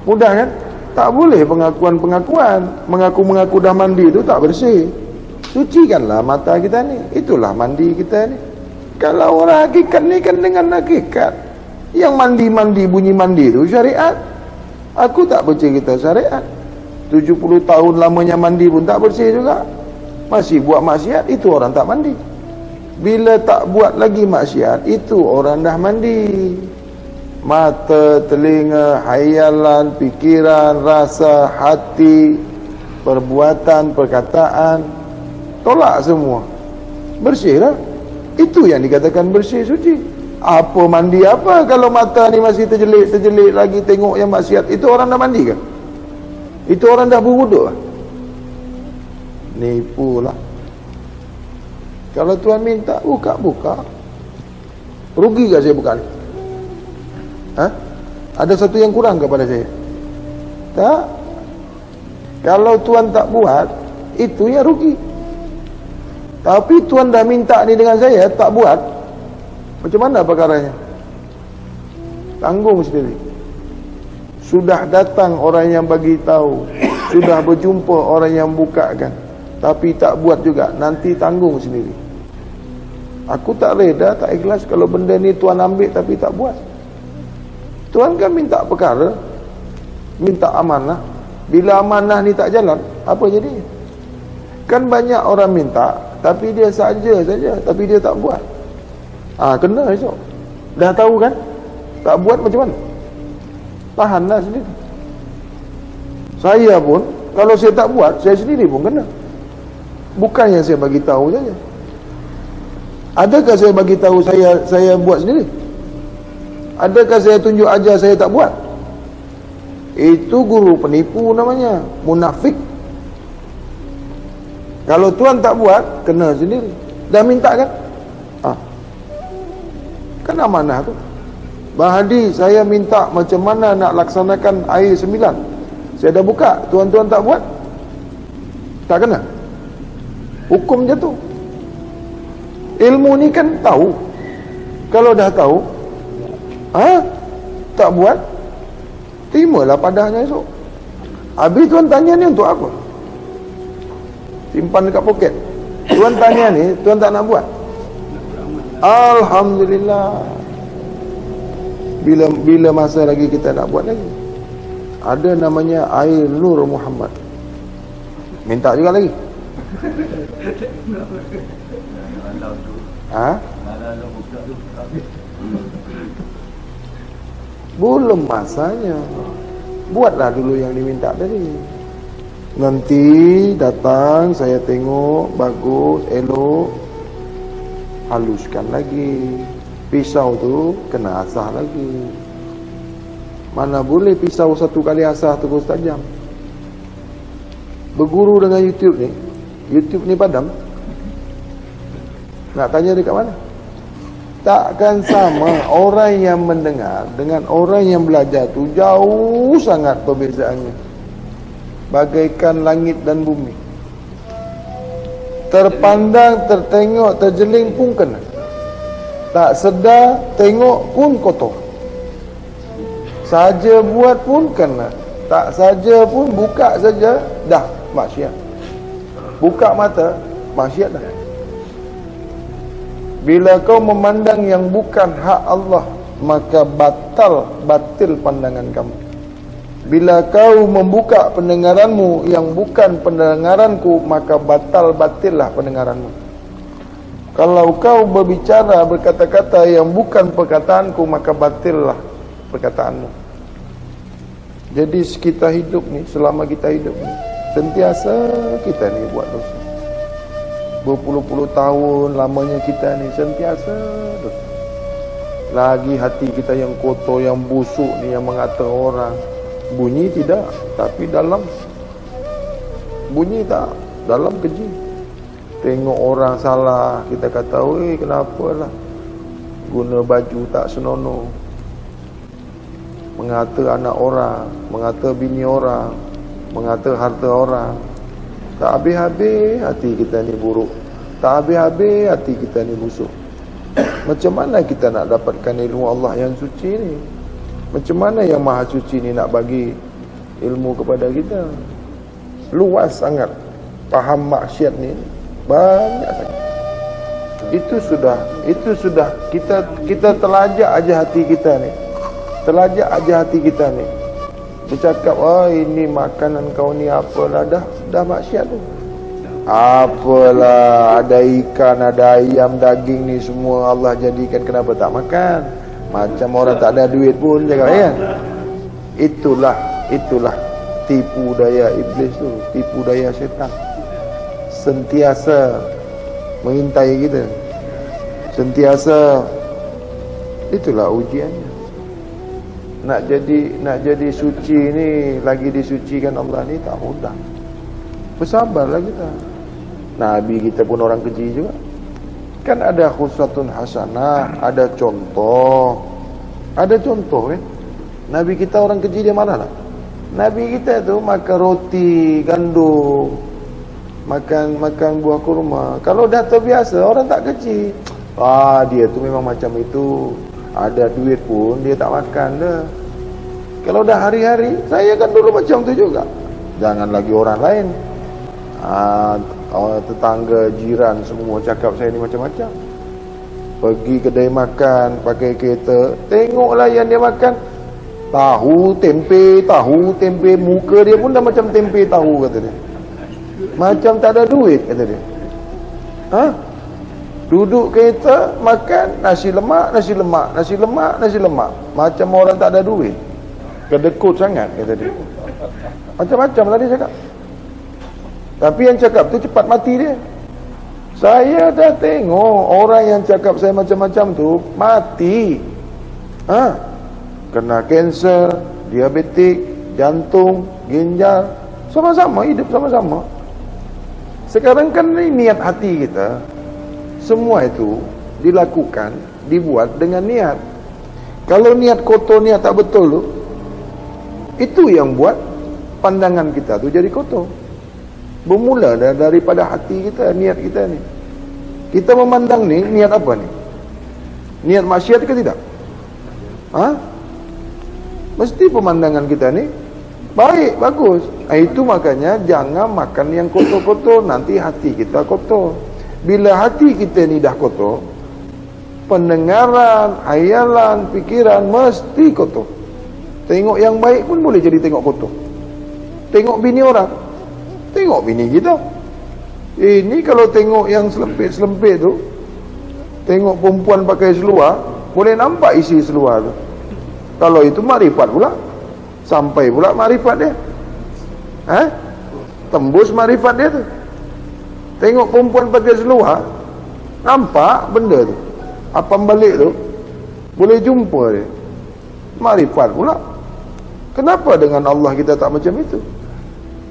Mudah kan? Tak boleh pengakuan-pengakuan. Mengaku-mengaku dah mandi tu tak bersih. Sucikanlah mata kita ni. Itulah mandi kita ni. Kalau orang hakikat ni kan dengan hakikat. Yang mandi-mandi, bunyi mandi tu syariat. Aku tak bercerita syariat. 70 tahun lamanya mandi pun tak bersih juga. Masih buat maksiat, itu orang tak mandi. Bila tak buat lagi maksiat, itu orang dah mandi. Mata, telinga, hayalan, pikiran, rasa, hati, perbuatan, perkataan, tolak semua. Bersihlah. Itu yang dikatakan bersih, suci. Apa mandi apa kalau mata ni masih terjelik lagi tengok yang maksiat? Itu orang dah mandi ke? Itu orang dah berwuduk ke? Nipulah. Kalau Tuhan minta buka. Rugi ke saya buka ni? Ada satu yang kurang kepada saya? Tak. Kalau Tuhan tak buat, itu yang rugi. Tapi Tuhan dah minta ni dengan saya, tak buat. Macam mana perkaranya? Tanggung sendiri. Sudah datang orang yang bagi tahu, sudah berjumpa orang yang bukakan, tapi tak buat juga, nanti tanggung sendiri. Aku tak reda, tak ikhlas kalau benda ni Tuhan ambil tapi tak buat. Tuhan kan minta perkara, minta amanah. Bila amanah ni tak jalan, apa jadinya? Kan banyak orang minta, tapi dia saja, tapi dia tak buat. Kena esok. Dah tahu kan? Tak buat macam mana? Tahanlah sendiri. Saya pun, kalau saya tak buat, saya sendiri pun kena. Bukan yang saya bagi tahu saja. Adakah saya bagi tahu saya buat sendiri? Adakah saya tunjuk ajar saya tak buat? Itu guru penipu namanya, munafik. Kalau Tuhan tak buat, kena sendiri. Dah minta kan? Kan amanah tu. Bang Hadi, saya minta macam mana nak laksanakan air 9. Saya dah buka, tuan-tuan tak buat, tak kena. Hukum jatuh. Ilmu ni kan tahu. Kalau dah tahu, tak buat, terimalah padahnya esok. Habis tuan tanya ni untuk apa? Simpan dekat poket. Tuan tanya ni, tuan tak nak buat. Alhamdulillah. Bila masa lagi kita nak buat lagi? Ada namanya air Nur Muhammad. Minta juga lagi. Belum masanya. Buatlah dulu yang diminta tadi. Nanti datang, saya tengok bagus, elok, haluskan lagi. Pisau tu kena asah lagi. Mana boleh pisau satu kali asah terus tajam. Berguru dengan YouTube ni padam. Nak tanya dekat mana? Takkan sama orang yang mendengar dengan orang yang belajar tu, jauh sangat perbezaannya. Bagaikan langit dan bumi. Terpandang, tertengok, terjeling pun kena. Tak sedar, tengok pun kotor. Saja buat pun kena. Tak saja pun, buka saja dah maksiat. Buka mata, maksiat dah. Bila kau memandang yang bukan hak Allah, maka batil pandangan kamu. Bila kau membuka pendengaranmu yang bukan pendengaranku, maka batillah pendengaranmu. Kalau kau berbicara, berkata-kata yang bukan perkataanku, maka batillah perkataanmu. Jadi kita hidup ni, selama kita hidup ni, sentiasa kita ni buat dosa. berpuluh-puluh tahun lamanya kita ni sentiasa dosa. Lagi hati kita yang kotor, yang busuk ni, yang mengata orang. Bunyi tidak, tapi dalam bunyi tak, dalam keji. Tengok orang salah, kita kata, "Oi, kenapa lah guna baju tak senonoh." Mengata anak orang, mengata bini orang, mengata harta orang. Tak habis-habis hati kita ni buruk. Tak habis-habis hati kita ni busuk. Macam mana kita nak dapatkan ilmu Allah yang suci ni? Macam mana yang Maha Suci ni nak bagi ilmu kepada kita? Luas sangat. Faham maksiat ni banyak sangat. Itu sudah kita telajak aja hati kita ni. Telajak aja hati kita ni. Dia cakap, "Oh, ini makanan kau ni apalah, dah maksiat tu." Apalah, ada ikan, ada ayam, daging ni semua Allah jadikan, kenapa tak makan? Macam orang tak ada duit pun cakap, ya. Itulah tipu daya iblis tu, tipu daya syaitan. Sentiasa mengintai kita. Sentiasa, itulah ujiannya. Nak jadi suci ni, lagi disucikan Allah ni tak mudah. Bersabarlah kita. Nabi kita pun orang keji juga. Kan ada khusatun hasanah, ada contoh. Ada contoh kan. Nabi kita orang keji, dia mana lah? Nabi kita tu makan roti gandum, makan buah kurma. Kalau dah terbiasa, orang tak keji. Dia tu memang macam itu. Ada duit pun dia tak makan dah. Kalau dah hari-hari, saya kan dulu macam tu juga. Jangan lagi orang lain, tetangga, jiran semua cakap saya ni macam-macam. Pergi kedai makan, pakai kereta, tengoklah yang dia makan. Tahu tempe, muka dia pun dah macam tempe tahu, kata dia. Macam tak ada duit, kata dia. Duduk kereta, makan nasi lemak. Macam orang tak ada duit. Kedekut sangat, kata dia. Macam-macam lah dia cakap. Tapi yang cakap tu cepat mati dia. Saya dah tengok orang yang cakap saya macam-macam tu mati. Kena kanser, diabetik, jantung, ginjal, sama-sama hidup sama-sama. Sekarang kan ni niat hati kita. Semua itu dilakukan, dibuat dengan niat. Kalau niat kotor, niat tak betul tu, itu yang buat pandangan kita tu jadi kotor. Bermula daripada hati kita, niat kita ni. Kita memandang ni, niat apa ni? Niat maksiat ke tidak? Mesti pemandangan kita ni baik, bagus. Itu makanya jangan makan yang kotor-kotor, nanti hati kita kotor. Bila hati kita ni dah kotor, pendengaran, hayalan, fikiran mesti kotor. Tengok yang baik pun boleh jadi tengok kotor. Tengok bini orang, tengok bini kita. Ini kalau tengok yang selempit-selempit tu, tengok perempuan pakai seluar, boleh nampak isi seluar tu. Kalau itu makrifat pula, sampai pula makrifat dia. Tembus makrifat dia tu. Tengok perempuan pakai seluar, nampak benda tu, apa balik tu, boleh jumpa dia. Makrifat pula. Kenapa dengan Allah kita tak macam itu?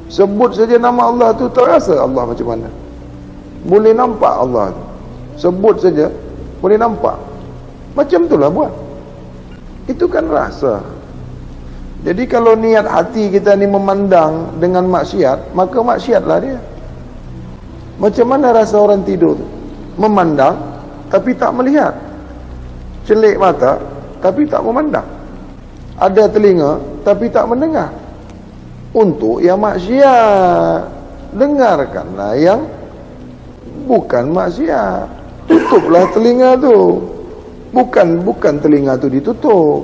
Sebut saja nama Allah tu, terasa Allah macam mana. Boleh nampak Allah tu. Sebut saja, boleh nampak. Macam itulah buat. Itu kan rasa. Jadi kalau niat hati kita ni memandang dengan maksiat, maka maksiatlah dia. Macam mana rasa orang tidur tu? Memandang tapi tak melihat. Celik mata tapi tak memandang. Ada telinga tapi tak mendengar. Untuk yang maksiat, dengarkanlah yang bukan maksiat. Tutuplah telinga tu. Bukan telinga tu ditutup.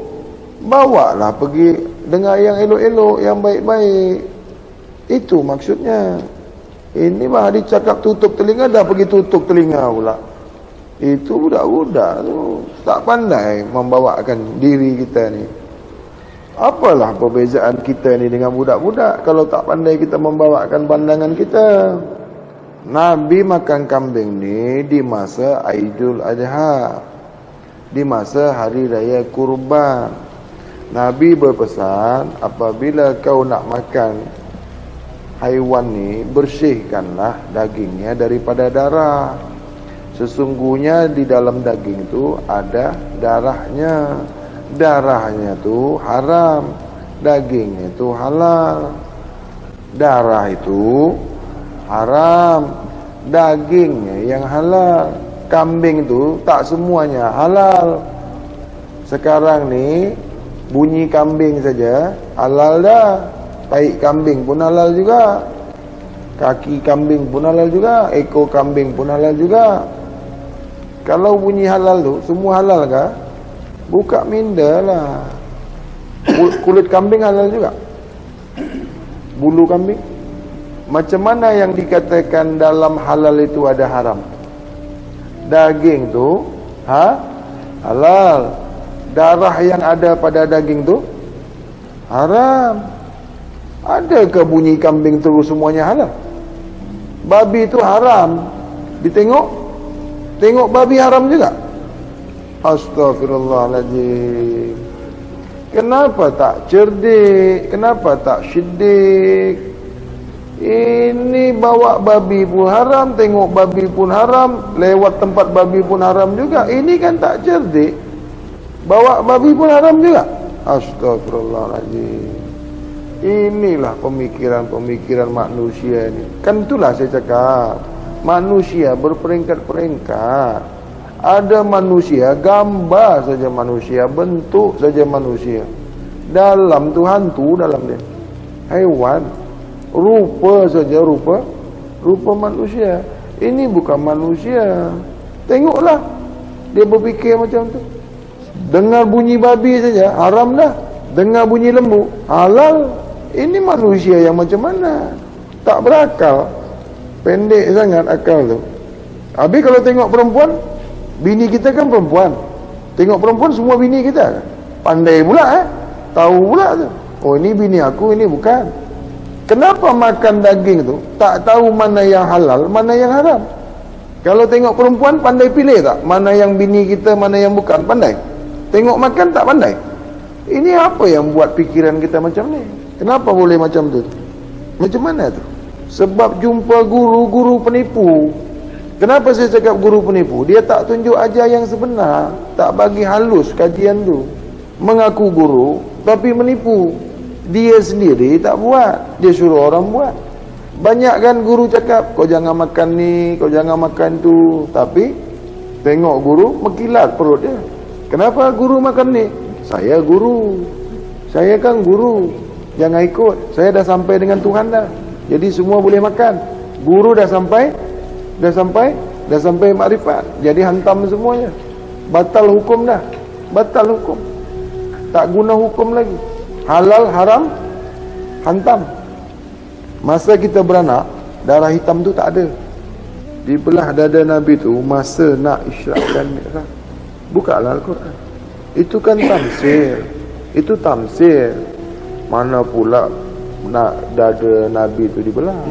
Bawalah pergi dengar yang elok-elok, yang baik-baik. Itu maksudnya. Ini mah dicakap tutup telinga, dah pergi tutup telinga pula. Itu budak-budak tu tak pandai membawakan diri kita ni. Apalah perbezaan kita ni dengan budak-budak kalau tak pandai kita membawakan pandangan kita. Nabi makan kambing ni di masa Aidul Adha, di masa hari raya kurban. Nabi berpesan, apabila kau nak makan haiwan ni, bersihkanlah dagingnya daripada darah. Sesungguhnya di dalam daging itu ada darahnya. Darahnya tu haram, dagingnya itu halal. Darah itu haram, dagingnya yang halal. Kambing tu tak semuanya halal. Sekarang ni bunyi kambing saja halal dah. Taik kambing pun halal juga, kaki kambing pun halal juga, ekor kambing pun halal juga. Kalau bunyi halal tu semua halal kah? Buka minda lah. Kulit kambing halal juga, bulu kambing. Macam mana yang dikatakan dalam halal itu ada haram? Daging tu halal. Darah yang ada pada daging tu haram. Adakah bunyi kambing terus semuanya halal? Babi itu haram. Tengok babi haram juga. Astaghfirullahaladzim. Kenapa tak cerdik? Kenapa tak syidik? Ini bawa babi pun haram, tengok babi pun haram, lewat tempat babi pun haram juga. Ini kan tak cerdik. Bawa babi pun haram juga. Astaghfirullahaladzim. Inilah pemikiran-pemikiran manusia ini. Kan itulah saya cakap, manusia berperingkat-peringkat. Ada manusia, gambar saja manusia, bentuk saja manusia. Dalam tu hantu dalam dia. Haiwan, rupa saja rupa manusia. Ini bukan manusia. Tengoklah, dia berfikir macam tu. Dengar bunyi babi saja haram dah. Dengar bunyi lembu halal. Ini manusia yang macam mana? Tak berakal. Pendek sangat akal tu. Habis kalau tengok perempuan, bini kita kan perempuan. Tengok perempuan semua bini kita. Pandai pula tahu pula tu. Oh ini bini aku, ini bukan. Kenapa makan daging tu tak tahu mana yang halal, mana yang haram? Kalau tengok perempuan pandai pilih tak? Mana yang bini kita, mana yang bukan? Pandai. Tengok makan tak pandai. Ini apa yang buat pikiran kita macam ni? Kenapa boleh macam tu? Macam mana tu? Sebab jumpa guru penipu. Kenapa saya cakap guru penipu? Dia tak tunjuk ajar yang sebenar, tak bagi halus kajian tu. Mengaku guru tapi menipu. Dia sendiri tak buat, dia suruh orang buat. Banyak kan guru cakap, kau jangan makan ni, kau jangan makan tu, tapi tengok guru mekilat perut dia. Kenapa guru makan ni? Saya guru, saya kan guru, jangan ikut. Saya dah sampai dengan Tuhan dah, jadi semua boleh makan. Guru dah sampai makrifat, jadi hantam semuanya. Batal hukum dah, batal hukum, tak guna hukum lagi. Halal haram hantam. Masa kita beranak, darah hitam tu tak ada. Di belah dada Nabi tu masa nak Isra' dan Mi'raj. Bukalah Al-Quran. Itu kan tamsil. Itu tamsil. Mana pula nak dada Nabi tu dibelah?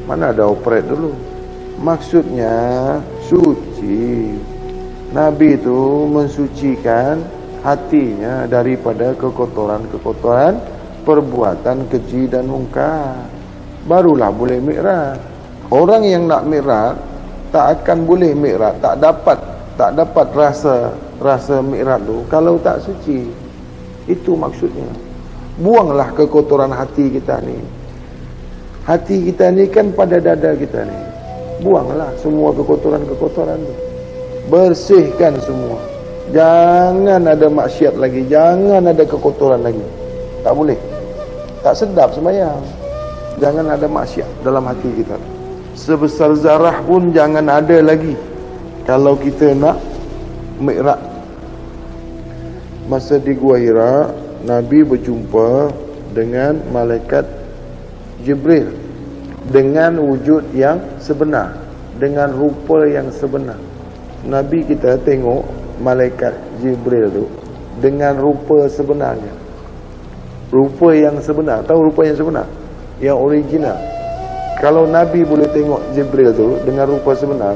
Mana ada operate dulu? Maksudnya suci. Nabi tu mensucikan hatinya daripada kekotoran-kekotoran perbuatan keji dan mungkar. Barulah boleh mi'raj. Orang yang nak mi'raj tak akan boleh mi'raj, tak dapat rasa mi'raj tu kalau tak suci. Itu maksudnya. Buanglah kekotoran hati kita ni. Hati kita ni kan pada dada kita ni. Buanglah semua kekotoran-kekotoran tu. Bersihkan semua. Jangan ada maksiat lagi, jangan ada kekotoran lagi. Tak boleh. Tak sedap sembahyang. Jangan ada maksiat dalam hati kita. Sebesar zarah pun jangan ada lagi kalau kita nak mi'raj. Masa di Gua Hira, Nabi berjumpa dengan malaikat Jibril dengan wujud yang sebenar, dengan rupa yang sebenar. Nabi kita tengok malaikat Jibril tu dengan rupa sebenarnya. Rupa yang sebenar. Tahu rupa yang sebenar? Yang original. Kalau Nabi boleh tengok Jibril tu dengan rupa sebenar,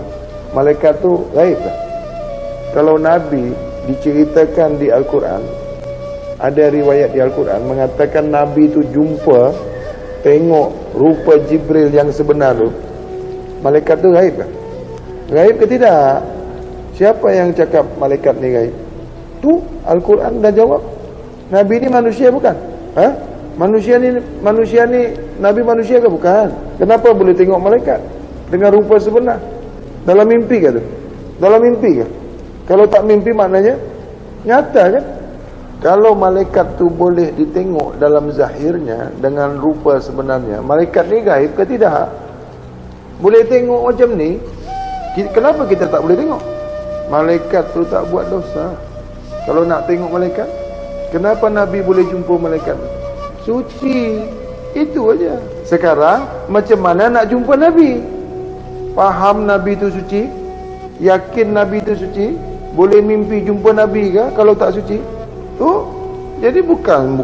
malaikat tu gaib tak? Kalau Nabi diceritakan di Al-Quran, ada riwayat di Al-Quran mengatakan Nabi tu jumpa, tengok rupa Jibril yang sebenar tu, malaikat tu gaib tak? Gaib ke tidak? Siapa yang cakap malaikat ni gaib? Tu Al-Quran dah jawab. Nabi ni manusia bukan? Ha? Manusia ni Nabi manusia ke bukan? Kenapa boleh tengok malaikat dengan rupa sebenar? Dalam mimpi ke tu? Dalam mimpi ke? Kalau tak mimpi maknanya nyata kan? Kalau malaikat tu boleh ditengok dalam zahirnya dengan rupa sebenarnya, malaikat ni gaib ke tidak? Boleh tengok macam ni, kenapa kita tak boleh tengok? Malaikat tu tak buat dosa. Kalau nak tengok malaikat, kenapa Nabi boleh jumpa malaikat? Suci. Itu aja. Sekarang macam mana nak jumpa Nabi? Faham Nabi tu suci? Yakin Nabi tu suci? Boleh mimpi jumpa Nabi ke kalau tak suci? Tu. Jadi bukan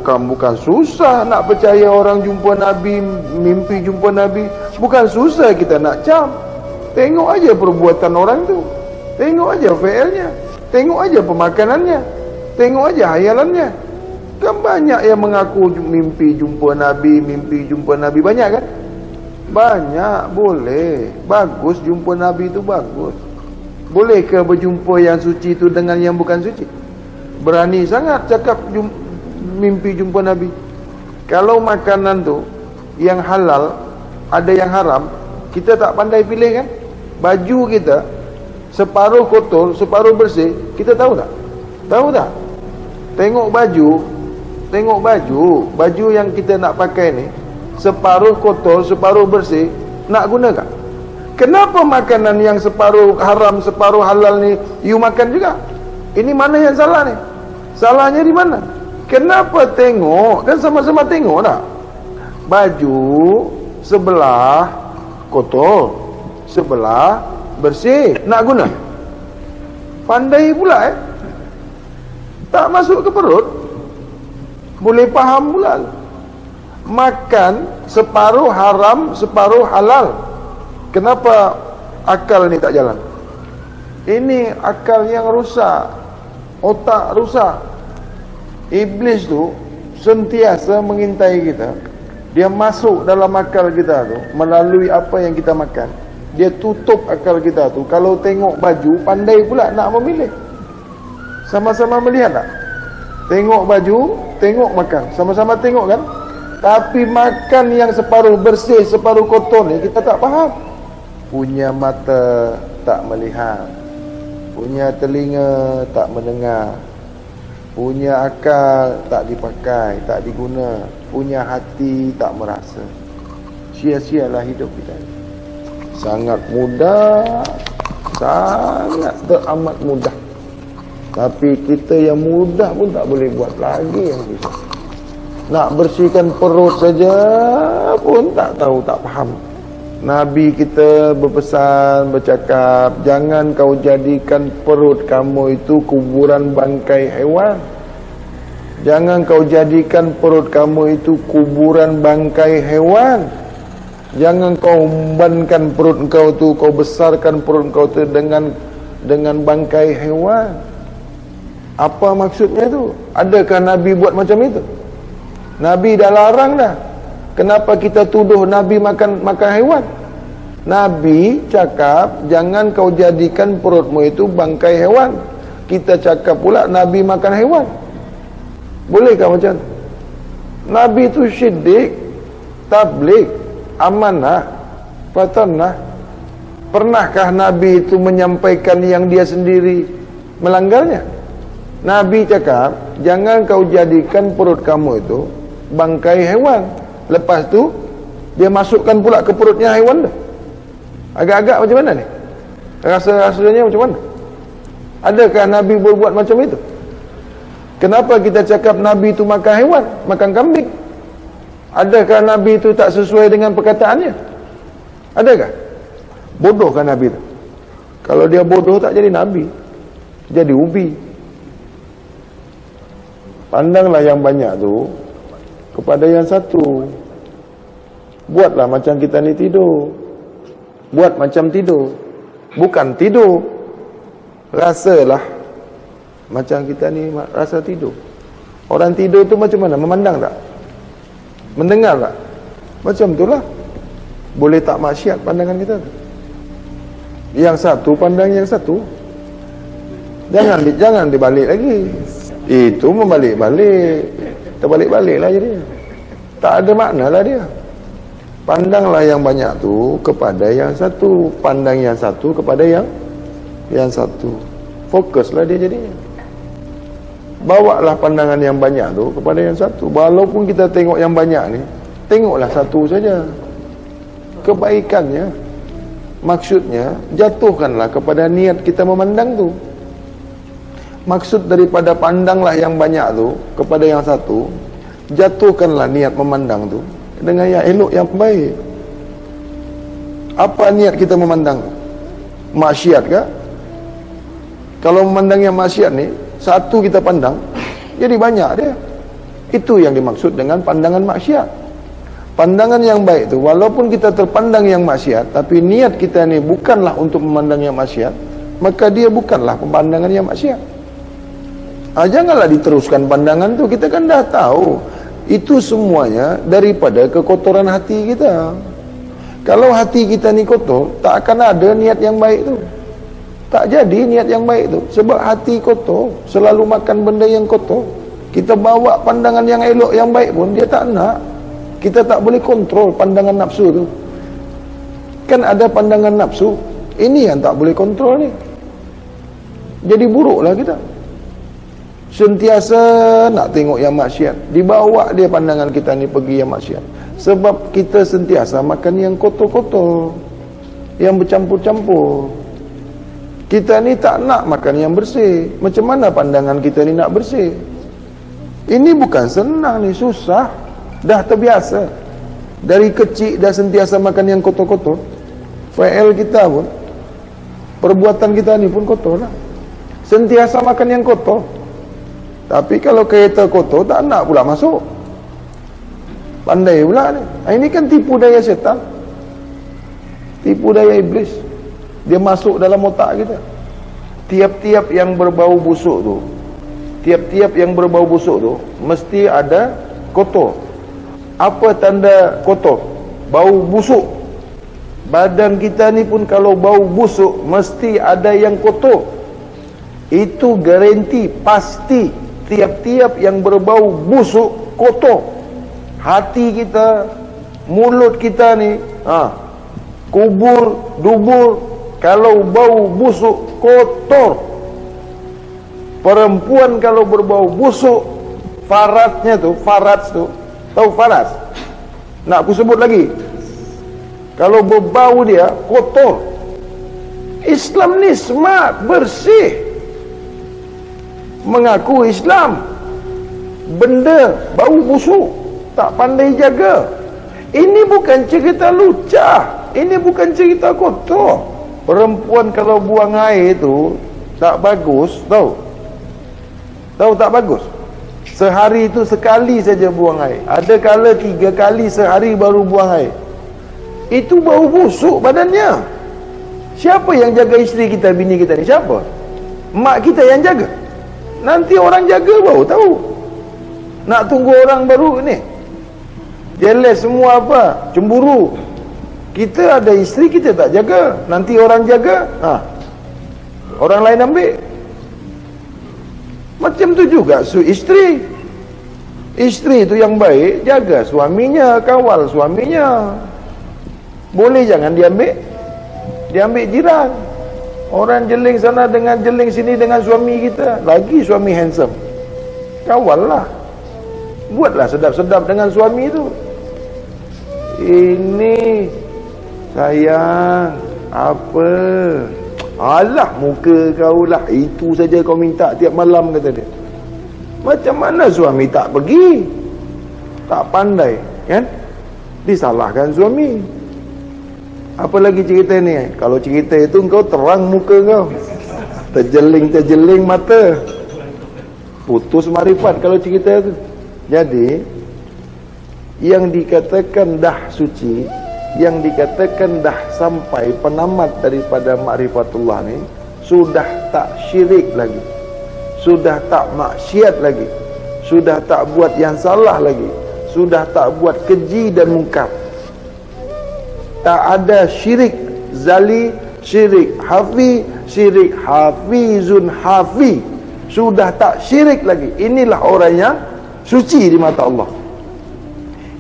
susah nak percaya orang jumpa Nabi, mimpi jumpa Nabi. Bukan susah kita nak cam. Tengok aja perbuatan orang tu. Tengok aja fi'ilnya. Tengok aja pemakanannya. Tengok aja hayalannya. Kan banyak yang mengaku mimpi jumpa Nabi, mimpi jumpa Nabi. Banyak kan? Banyak, boleh. Bagus jumpa Nabi itu bagus. Boleh ke berjumpa yang suci itu dengan yang bukan suci? Berani sangat cakap mimpi jumpa Nabi. Kalau makanan tu yang halal, ada yang haram, kita tak pandai pilih kan? Baju kita separuh kotor, separuh bersih, kita tahu tak? Tahu tak? Tengok baju yang kita nak pakai ni, separuh kotor, separuh bersih, nak guna tak? Kenapa makanan yang separuh haram, separuh halal ni you makan juga? Ini mana yang salah ni? Salahnya di mana? Kenapa tengok? Kan sama-sama tengok tak? Baju sebelah kotor, sebelah bersih, nak guna? Pandai pula tak masuk ke perut, boleh faham pula. Makan separuh haram, separuh halal. Kenapa akal ni tak jalan? Ini akal yang rusak, otak rusak. Iblis tu sentiasa mengintai kita. Dia masuk dalam akal kita tu melalui apa yang kita makan. Dia tutup akal kita tu. Kalau tengok baju, pandai pula nak memilih. Sama-sama melihat tak? Tengok baju, tengok makan. Sama-sama tengok kan? Tapi makan yang separuh bersih, separuh kotor ni kita tak faham. Punya mata tak melihat, punya telinga tak mendengar, punya akal tak dipakai, tak diguna, punya hati tak merasa. Sia-sialah hidup kita. Sangat mudah, sangat teramat mudah. Tapi kita yang mudah pun tak boleh buat lagi yang susah. Nak bersihkan perut saja pun tak tahu, tak faham. Nabi kita berpesan, bercakap, jangan kau jadikan perut kamu itu kuburan bangkai hewan. Jangan kau jadikan perut kamu itu kuburan bangkai hewan. Jangan kau umbankan perut engkau tu, kau besarkan perut engkau tu dengan bangkai hewan. Apa maksudnya tu? Adakah Nabi buat macam itu? Nabi dah larang dah. Kenapa kita tuduh Nabi makan hewan? Nabi cakap jangan kau jadikan perutmu itu bangkai hewan. Kita cakap pula Nabi makan hewan. Bolehkah macam tu? Nabi itu syidik, tabligh, amanah, fatanah. Pernahkah Nabi itu menyampaikan yang dia sendiri melanggarnya? Nabi cakap jangan kau jadikan perut kamu itu bangkai hewan. Lepas tu dia masukkan pula ke perutnya haiwan tu. Agak-agak macam mana ni? Rasa-rasanya macam mana? Adakah Nabi berbuat macam itu? Kenapa kita cakap Nabi itu makan haiwan, makan kambing? Adakah Nabi itu tak sesuai dengan perkataannya? Adakah? Bodohkah Nabi itu? Kalau dia bodoh tak jadi Nabi, jadi ubi. Pandanglah yang banyak tu kepada yang satu. Buatlah macam kita ni tidur. Buat macam tidur. Bukan tidur. Rasalah macam kita ni rasa tidur. Orang tidur tu macam mana? Memandang tak? Mendengar tak? Macam itulah. Boleh tak maksiat pandangan kita tu? Yang satu pandang yang satu. Jangan dibalik lagi. Itu membalik-balik. Terbalik-balik lah jadi. Tak ada makna lah dia. Pandanglah yang banyak tu kepada yang satu. Pandang yang satu kepada yang satu. Fokuslah dia jadinya. Bawalah pandangan yang banyak tu kepada yang satu. Walaupun kita tengok yang banyak ni, tengoklah satu saja. Kebaikannya, maksudnya, jatuhkanlah kepada niat kita memandang tu. Maksud daripada pandanglah yang banyak tu kepada yang satu, jatuhkanlah niat memandang tu dengan yang elok, yang baik. Apa niat kita memandang? Maksiat ke? Kalau memandang yang maksiat ni, satu kita pandang, jadi banyak dia. Itu yang dimaksud dengan pandangan maksiat. Pandangan yang baik tu, walaupun kita terpandang yang maksiat, tapi niat kita ni bukanlah untuk memandang yang maksiat, maka dia bukanlah pandangan yang maksiat. Janganlah diteruskan pandangan tu. Kita kan dah tahu itu semuanya daripada kekotoran hati kita. Kalau hati kita ni kotor, tak akan ada niat yang baik tu. Tak jadi niat yang baik tu. Sebab hati kotor, selalu makan benda yang kotor. Kita bawa pandangan yang elok, yang baik pun dia tak nak. Kita tak boleh kontrol pandangan nafsu tu. Kan ada pandangan nafsu, ini yang tak boleh kontrol ni. Jadi buruklah kita. Sentiasa nak tengok yang maksiat, dibawa dia pandangan kita ni pergi yang maksiat. Sebab kita sentiasa makan yang kotor-kotor, yang bercampur-campur. Kita ni tak nak makan yang bersih. Macam mana pandangan kita ni nak bersih? Ini bukan senang ni, susah. Dah terbiasa. Dari kecil dah sentiasa makan yang kotor-kotor. Fa'il kita pun, perbuatan kita ni pun kotor lah. Sentiasa makan yang kotor. Tapi kalau kereta kotor, tak nak pula masuk. Pandai pula ni. Ini kan tipu daya syaitan. Tipu daya iblis. Dia masuk dalam otak kita. Tiap-tiap yang berbau busuk tu, tiap-tiap yang berbau busuk tu mesti ada kotor. Apa tanda kotor? Bau busuk. Badan kita ni pun kalau bau busuk mesti ada yang kotor. Itu garanti, pasti. Tiap-tiap yang berbau busuk kotor. Hati kita, mulut kita ni, kubur, dubur, kalau bau busuk kotor. Perempuan kalau berbau busuk, faratnya tu, tahu faras? Nak aku sebut lagi? Kalau berbau dia kotor. Islam ni smart, bersih. Mengaku Islam, benda bau busuk, tak pandai jaga. Ini bukan cerita lucah, ini bukan cerita kotor. Perempuan kalau buang air tu tak bagus, tahu tak bagus. Sehari itu sekali saja buang air. Ada kala 3 kali sehari baru buang air. Itu bau busuk badannya. Siapa yang jaga isteri kita, bini kita ni? Siapa? Mak kita yang jaga. Nanti orang jaga baru tahu. Nak tunggu orang baru ni, jealous semua apa, cemburu. Kita ada isteri, kita tak jaga. Nanti orang jaga, orang lain ambil. Macam tu juga isteri. Isteri tu yang baik, jaga suaminya, kawal suaminya. Boleh jangan diambil jiran. Orang jeling sana dengan jeling sini dengan suami kita. Lagi suami handsome, kawal lah. Buatlah sedap-sedap dengan suami tu. Ini sayang, apa? Alah, muka kau lah, itu saja kau minta tiap malam, kata dia. Macam mana suami tak pergi? Tak pandai, kan? Disalahkan suami. Apa lagi cerita ni? Kalau cerita itu kau terang muka kau, terjeling mata, putus marifat kalau cerita tu. Jadi yang dikatakan dah suci, yang dikatakan dah sampai penamat daripada ma'rifatullah ni, sudah tak syirik lagi, sudah tak maksiat lagi, sudah tak buat yang salah lagi, sudah tak buat keji dan mungkar. Tak ada syirik zali, syirik hafi, syirik hafizun hafi. Sudah tak syirik lagi. Inilah orang yang suci di mata Allah.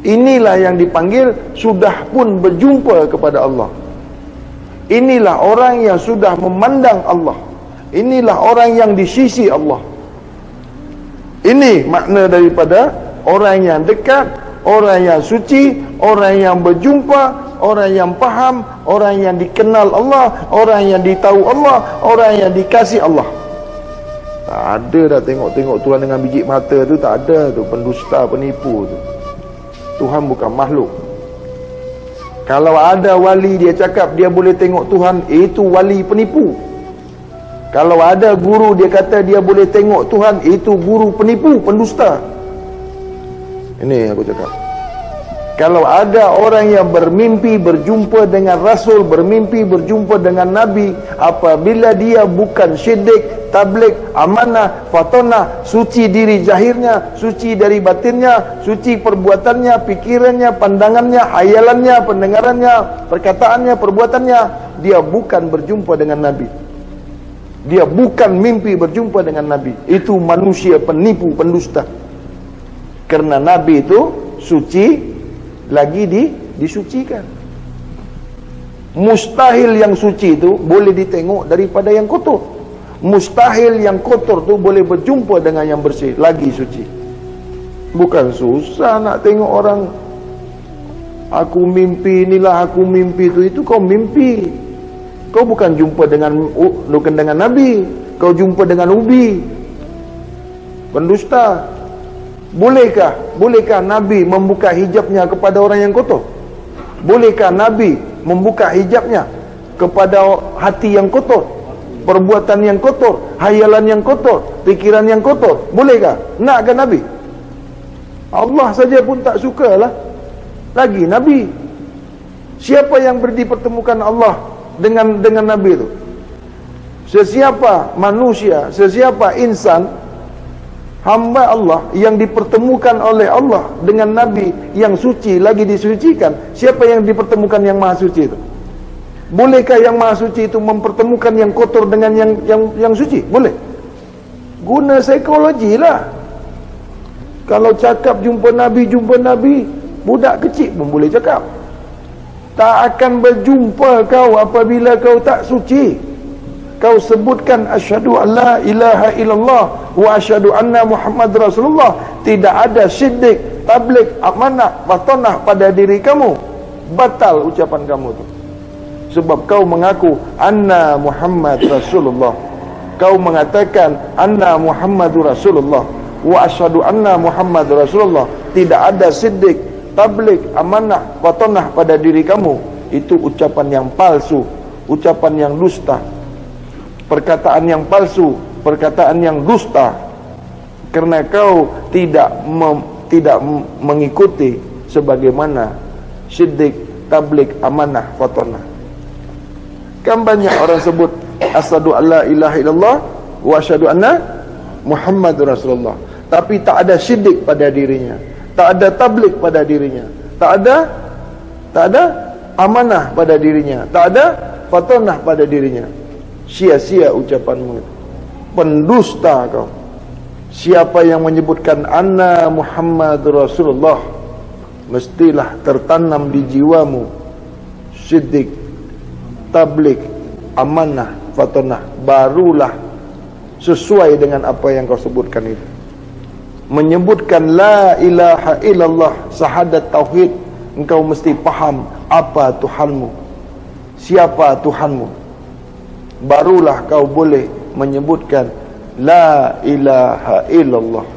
Inilah yang dipanggil sudah pun berjumpa kepada Allah. Inilah orang yang sudah memandang Allah. Inilah orang yang di sisi Allah. Ini makna daripada orang yang dekat, orang yang suci, orang yang berjumpa, orang yang faham, orang yang dikenal Allah, orang yang ditahu Allah, orang yang dikasih Allah. Tak ada dah tengok-tengok Tuhan dengan biji mata tu, tak ada tu, pendusta, penipu tu. Tuhan bukan makhluk. Kalau ada wali dia cakap dia boleh tengok Tuhan, itu wali penipu. Kalau ada guru dia kata dia boleh tengok Tuhan, itu guru penipu, pendusta. Ini aku cakap. Kalau ada orang yang bermimpi berjumpa dengan Rasul, bermimpi berjumpa dengan Nabi, apabila dia bukan syidik, tabligh, amanah, fatonah, suci diri zahirnya, suci dari batinnya, suci perbuatannya, pikirannya, pandangannya, hayalannya, pendengarannya, perkataannya, perbuatannya, dia bukan berjumpa dengan Nabi. Dia bukan mimpi berjumpa dengan Nabi. Itu manusia penipu, pendusta. Karena Nabi itu suci, lagi disucikan. Mustahil yang suci itu boleh ditengok daripada yang kotor. Mustahil yang kotor tu boleh berjumpa dengan yang bersih, lagi suci. Bukan susah nak tengok orang, aku mimpi inilah, aku mimpi itu kau mimpi. Kau bukan jumpa dengan Nabi, kau jumpa dengan ubi, pendusta. Bolehkah Nabi membuka hijabnya kepada orang yang kotor? Bolehkah Nabi membuka hijabnya kepada hati yang kotor, perbuatan yang kotor, hayalan yang kotor, pikiran yang kotor? Bolehkah? Nakkah Nabi? Allah saja pun tak sukalah, lagi Nabi. Siapa yang dipertemukan Allah dengan Nabi itu? Sesiapa manusia, sesiapa insan, hamba Allah yang dipertemukan oleh Allah dengan Nabi yang suci lagi disucikan, siapa yang dipertemukan yang maha suci itu? Bolehkah yang maha suci itu mempertemukan yang kotor dengan yang suci? Boleh. Guna psikologi lah. Kalau cakap jumpa Nabi, budak kecil pun boleh cakap. Tak akan berjumpa kau apabila kau tak suci. Kau sebutkan asyhadu an la ilaha illallah wa asyhadu anna Muhammad Rasulullah, tidak ada syidik, tabligh, amanah, batonah pada diri kamu, batal ucapan kamu tu. Sebab kau mengaku anna Muhammad Rasulullah, kau mengatakan anna Muhammadur Rasulullah wa asyhadu anna Muhammad Rasulullah, tidak ada syidik, tabligh, amanah, batonah pada diri kamu. Itu ucapan yang palsu, ucapan yang dusta, perkataan yang palsu, perkataan yang dusta. Kerana kau tidak mengikuti sebagaimana syidik, tabligh, amanah, fatonah. Kan banyak orang sebut asyhadu alla ilaha illallah wa asyhadu anna Muhammadur Rasulullah, tapi tak ada syidik pada dirinya, tak ada tabligh pada dirinya, tak ada amanah pada dirinya, tak ada fatonah pada dirinya. Sia-sia ucapanmu, pendusta kau. Siapa yang menyebutkan anna Muhammadur Rasulullah, mestilah tertanam di jiwamu syidik, tabligh, amanah, fatonah, barulah sesuai dengan apa yang kau sebutkan itu. Menyebutkan la ilaha illallah, syahadat tauhid, engkau mesti faham apa Tuhanmu, siapa Tuhanmu. Barulah kau boleh menyebutkan la ilaha illallah.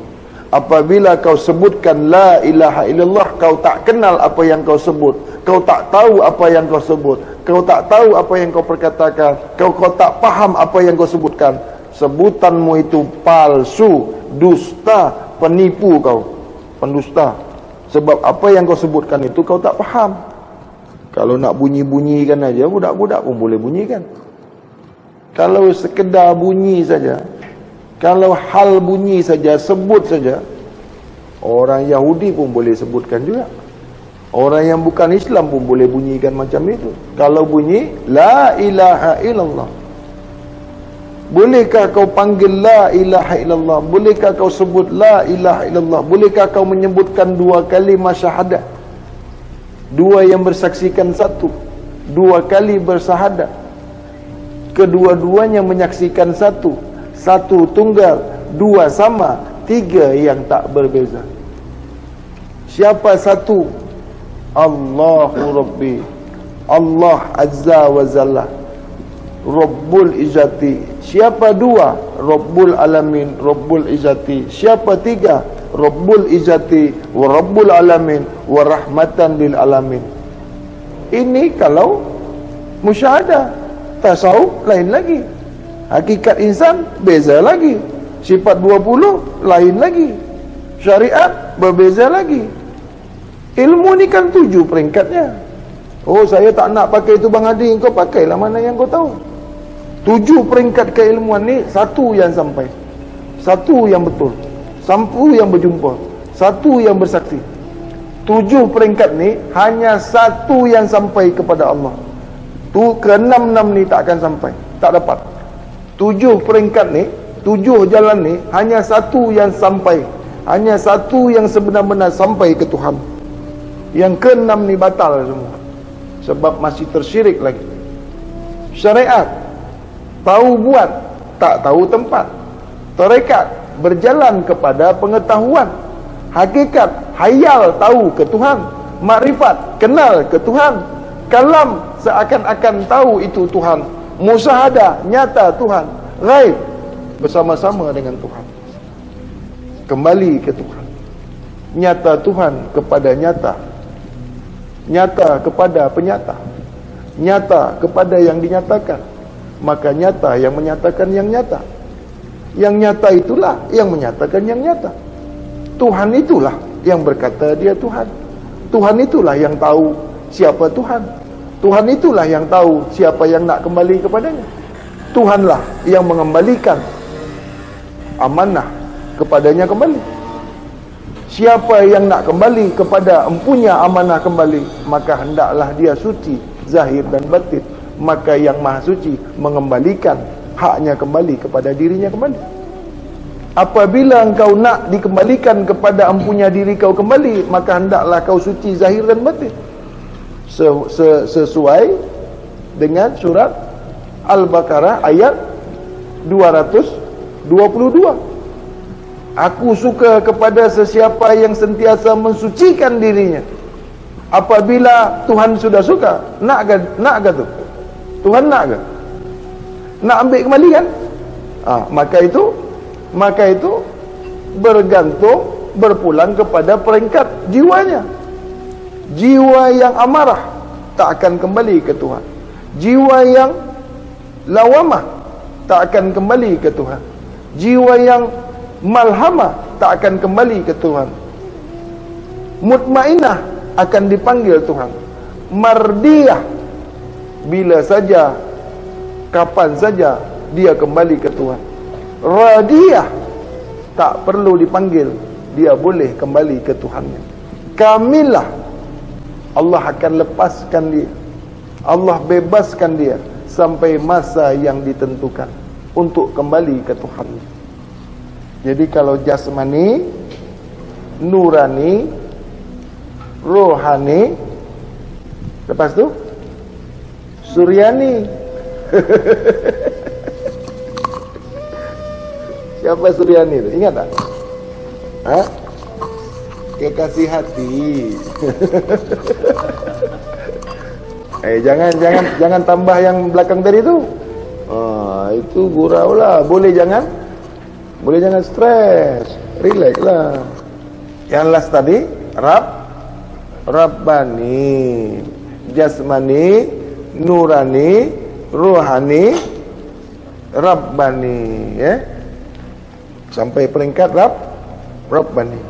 Apabila kau sebutkan la ilaha illallah, kau tak kenal apa yang kau sebut, kau tak tahu apa yang kau sebut, kau tak tahu apa yang kau perkatakan, kau tak faham apa yang kau sebutkan, sebutanmu itu palsu, dusta, penipu kau, pendusta. Sebab apa yang kau sebutkan itu kau tak faham. Kalau nak bunyi-bunyikan aja, budak-budak pun boleh bunyikan. Kalau sekedar bunyi saja, kalau hal bunyi saja, sebut saja, orang Yahudi pun boleh sebutkan juga. Orang yang bukan Islam pun boleh bunyikan macam itu. Kalau bunyi la ilaha illallah, bolehkah kau panggil la ilaha illallah? Bolehkah kau sebut la ilaha illallah? Bolehkah kau menyebutkan dua kalimah syahadat? Dua yang bersaksikan satu, dua kali bersyahadat, kedua-duanya menyaksikan satu, satu tunggal, dua sama, tiga yang tak berbeza. Siapa satu? Allahu Rabbi, Allah Azza wa Jalla, Rabbul Izzati. Siapa dua? Rabbul Alamin, Rabbul Izzati. Siapa tiga? Rabbul Izzati wa Rabbul Alamin wa rahmatan lil alamin. Ini kalau musyahadah. Tasawuf lain lagi. Hakikat insan beza lagi. Sifat 20 lain lagi. Syariat berbeza lagi. Ilmu ni kan 7 peringkatnya. Oh, saya tak nak pakai itu Bang Hadi, kau pakailah mana yang kau tahu. 7 peringkat keilmuan ni, satu yang sampai, satu yang betul, satu yang berjumpa, satu yang bersaksi. 7 peringkat ni hanya satu yang sampai kepada Allah. Tu ke-6 ni tak akan sampai, tak dapat. 7 peringkat ni, 7 jalan ni hanya satu yang sampai, hanya satu yang sebenar-benar sampai ke Tuhan. Yang ke-6 ni batal semua, sebab masih tersyirik lagi. Syariat, tahu buat, tak tahu tempat. Tarekat, berjalan kepada pengetahuan. Hakikat, hayal, tahu ke Tuhan. Makrifat, kenal ke Tuhan. Kalam, seakan-akan tahu itu Tuhan. Musyahadah, nyata Tuhan. Ghaib, bersama-sama dengan Tuhan. Kembali ke Tuhan. Nyata Tuhan kepada nyata. Nyata kepada penyata. Nyata kepada yang dinyatakan. Maka nyata yang menyatakan yang nyata. Yang nyata itulah yang menyatakan yang nyata. Tuhan itulah yang berkata dia Tuhan. Tuhan itulah yang tahu siapa Tuhan. Tuhan itulah yang tahu siapa yang nak kembali kepadanya. Tuhanlah yang mengembalikan amanah kepadanya kembali. Siapa yang nak kembali kepada empunya amanah kembali, maka hendaklah dia suci zahir dan batin. Maka yang maha suci mengembalikan haknya kembali kepada dirinya kembali. Apabila engkau nak dikembalikan kepada empunya diri kau kembali, maka hendaklah kau suci zahir dan batin, sesuai dengan surat Al-Baqarah ayat 222. Aku suka kepada sesiapa yang sentiasa mensucikan dirinya. Apabila Tuhan sudah suka, nak ke tu? Tuhan nak ke? Nak ambil kembali kan? Maka itu bergantung, berpulang kepada peringkat jiwanya. Jiwa yang amarah tak akan kembali ke Tuhan. Jiwa yang lawamah tak akan kembali ke Tuhan. Jiwa yang malhamah tak akan kembali ke Tuhan. Mutmainah akan dipanggil Tuhan. Mardiyah, bila saja, kapan saja dia kembali ke Tuhan. Radiyah, tak perlu dipanggil, dia boleh kembali ke Tuhannya. Kamilah, Allah akan lepaskan dia, Allah bebaskan dia sampai masa yang ditentukan untuk kembali ke Tuhannya. Jadi kalau jasmani, nurani, rohani, lepas tu suryani. Siapa suryani tu? Ingat tak? Kekasih hati. Jangan tambah yang belakang tadi tu. Itu gurau lah. Boleh jangan stres, relax lah. Yang last tadi, Rabbani, jasmani, nurani, rohani, Rabbani, ya. Sampai peringkat Rabbani.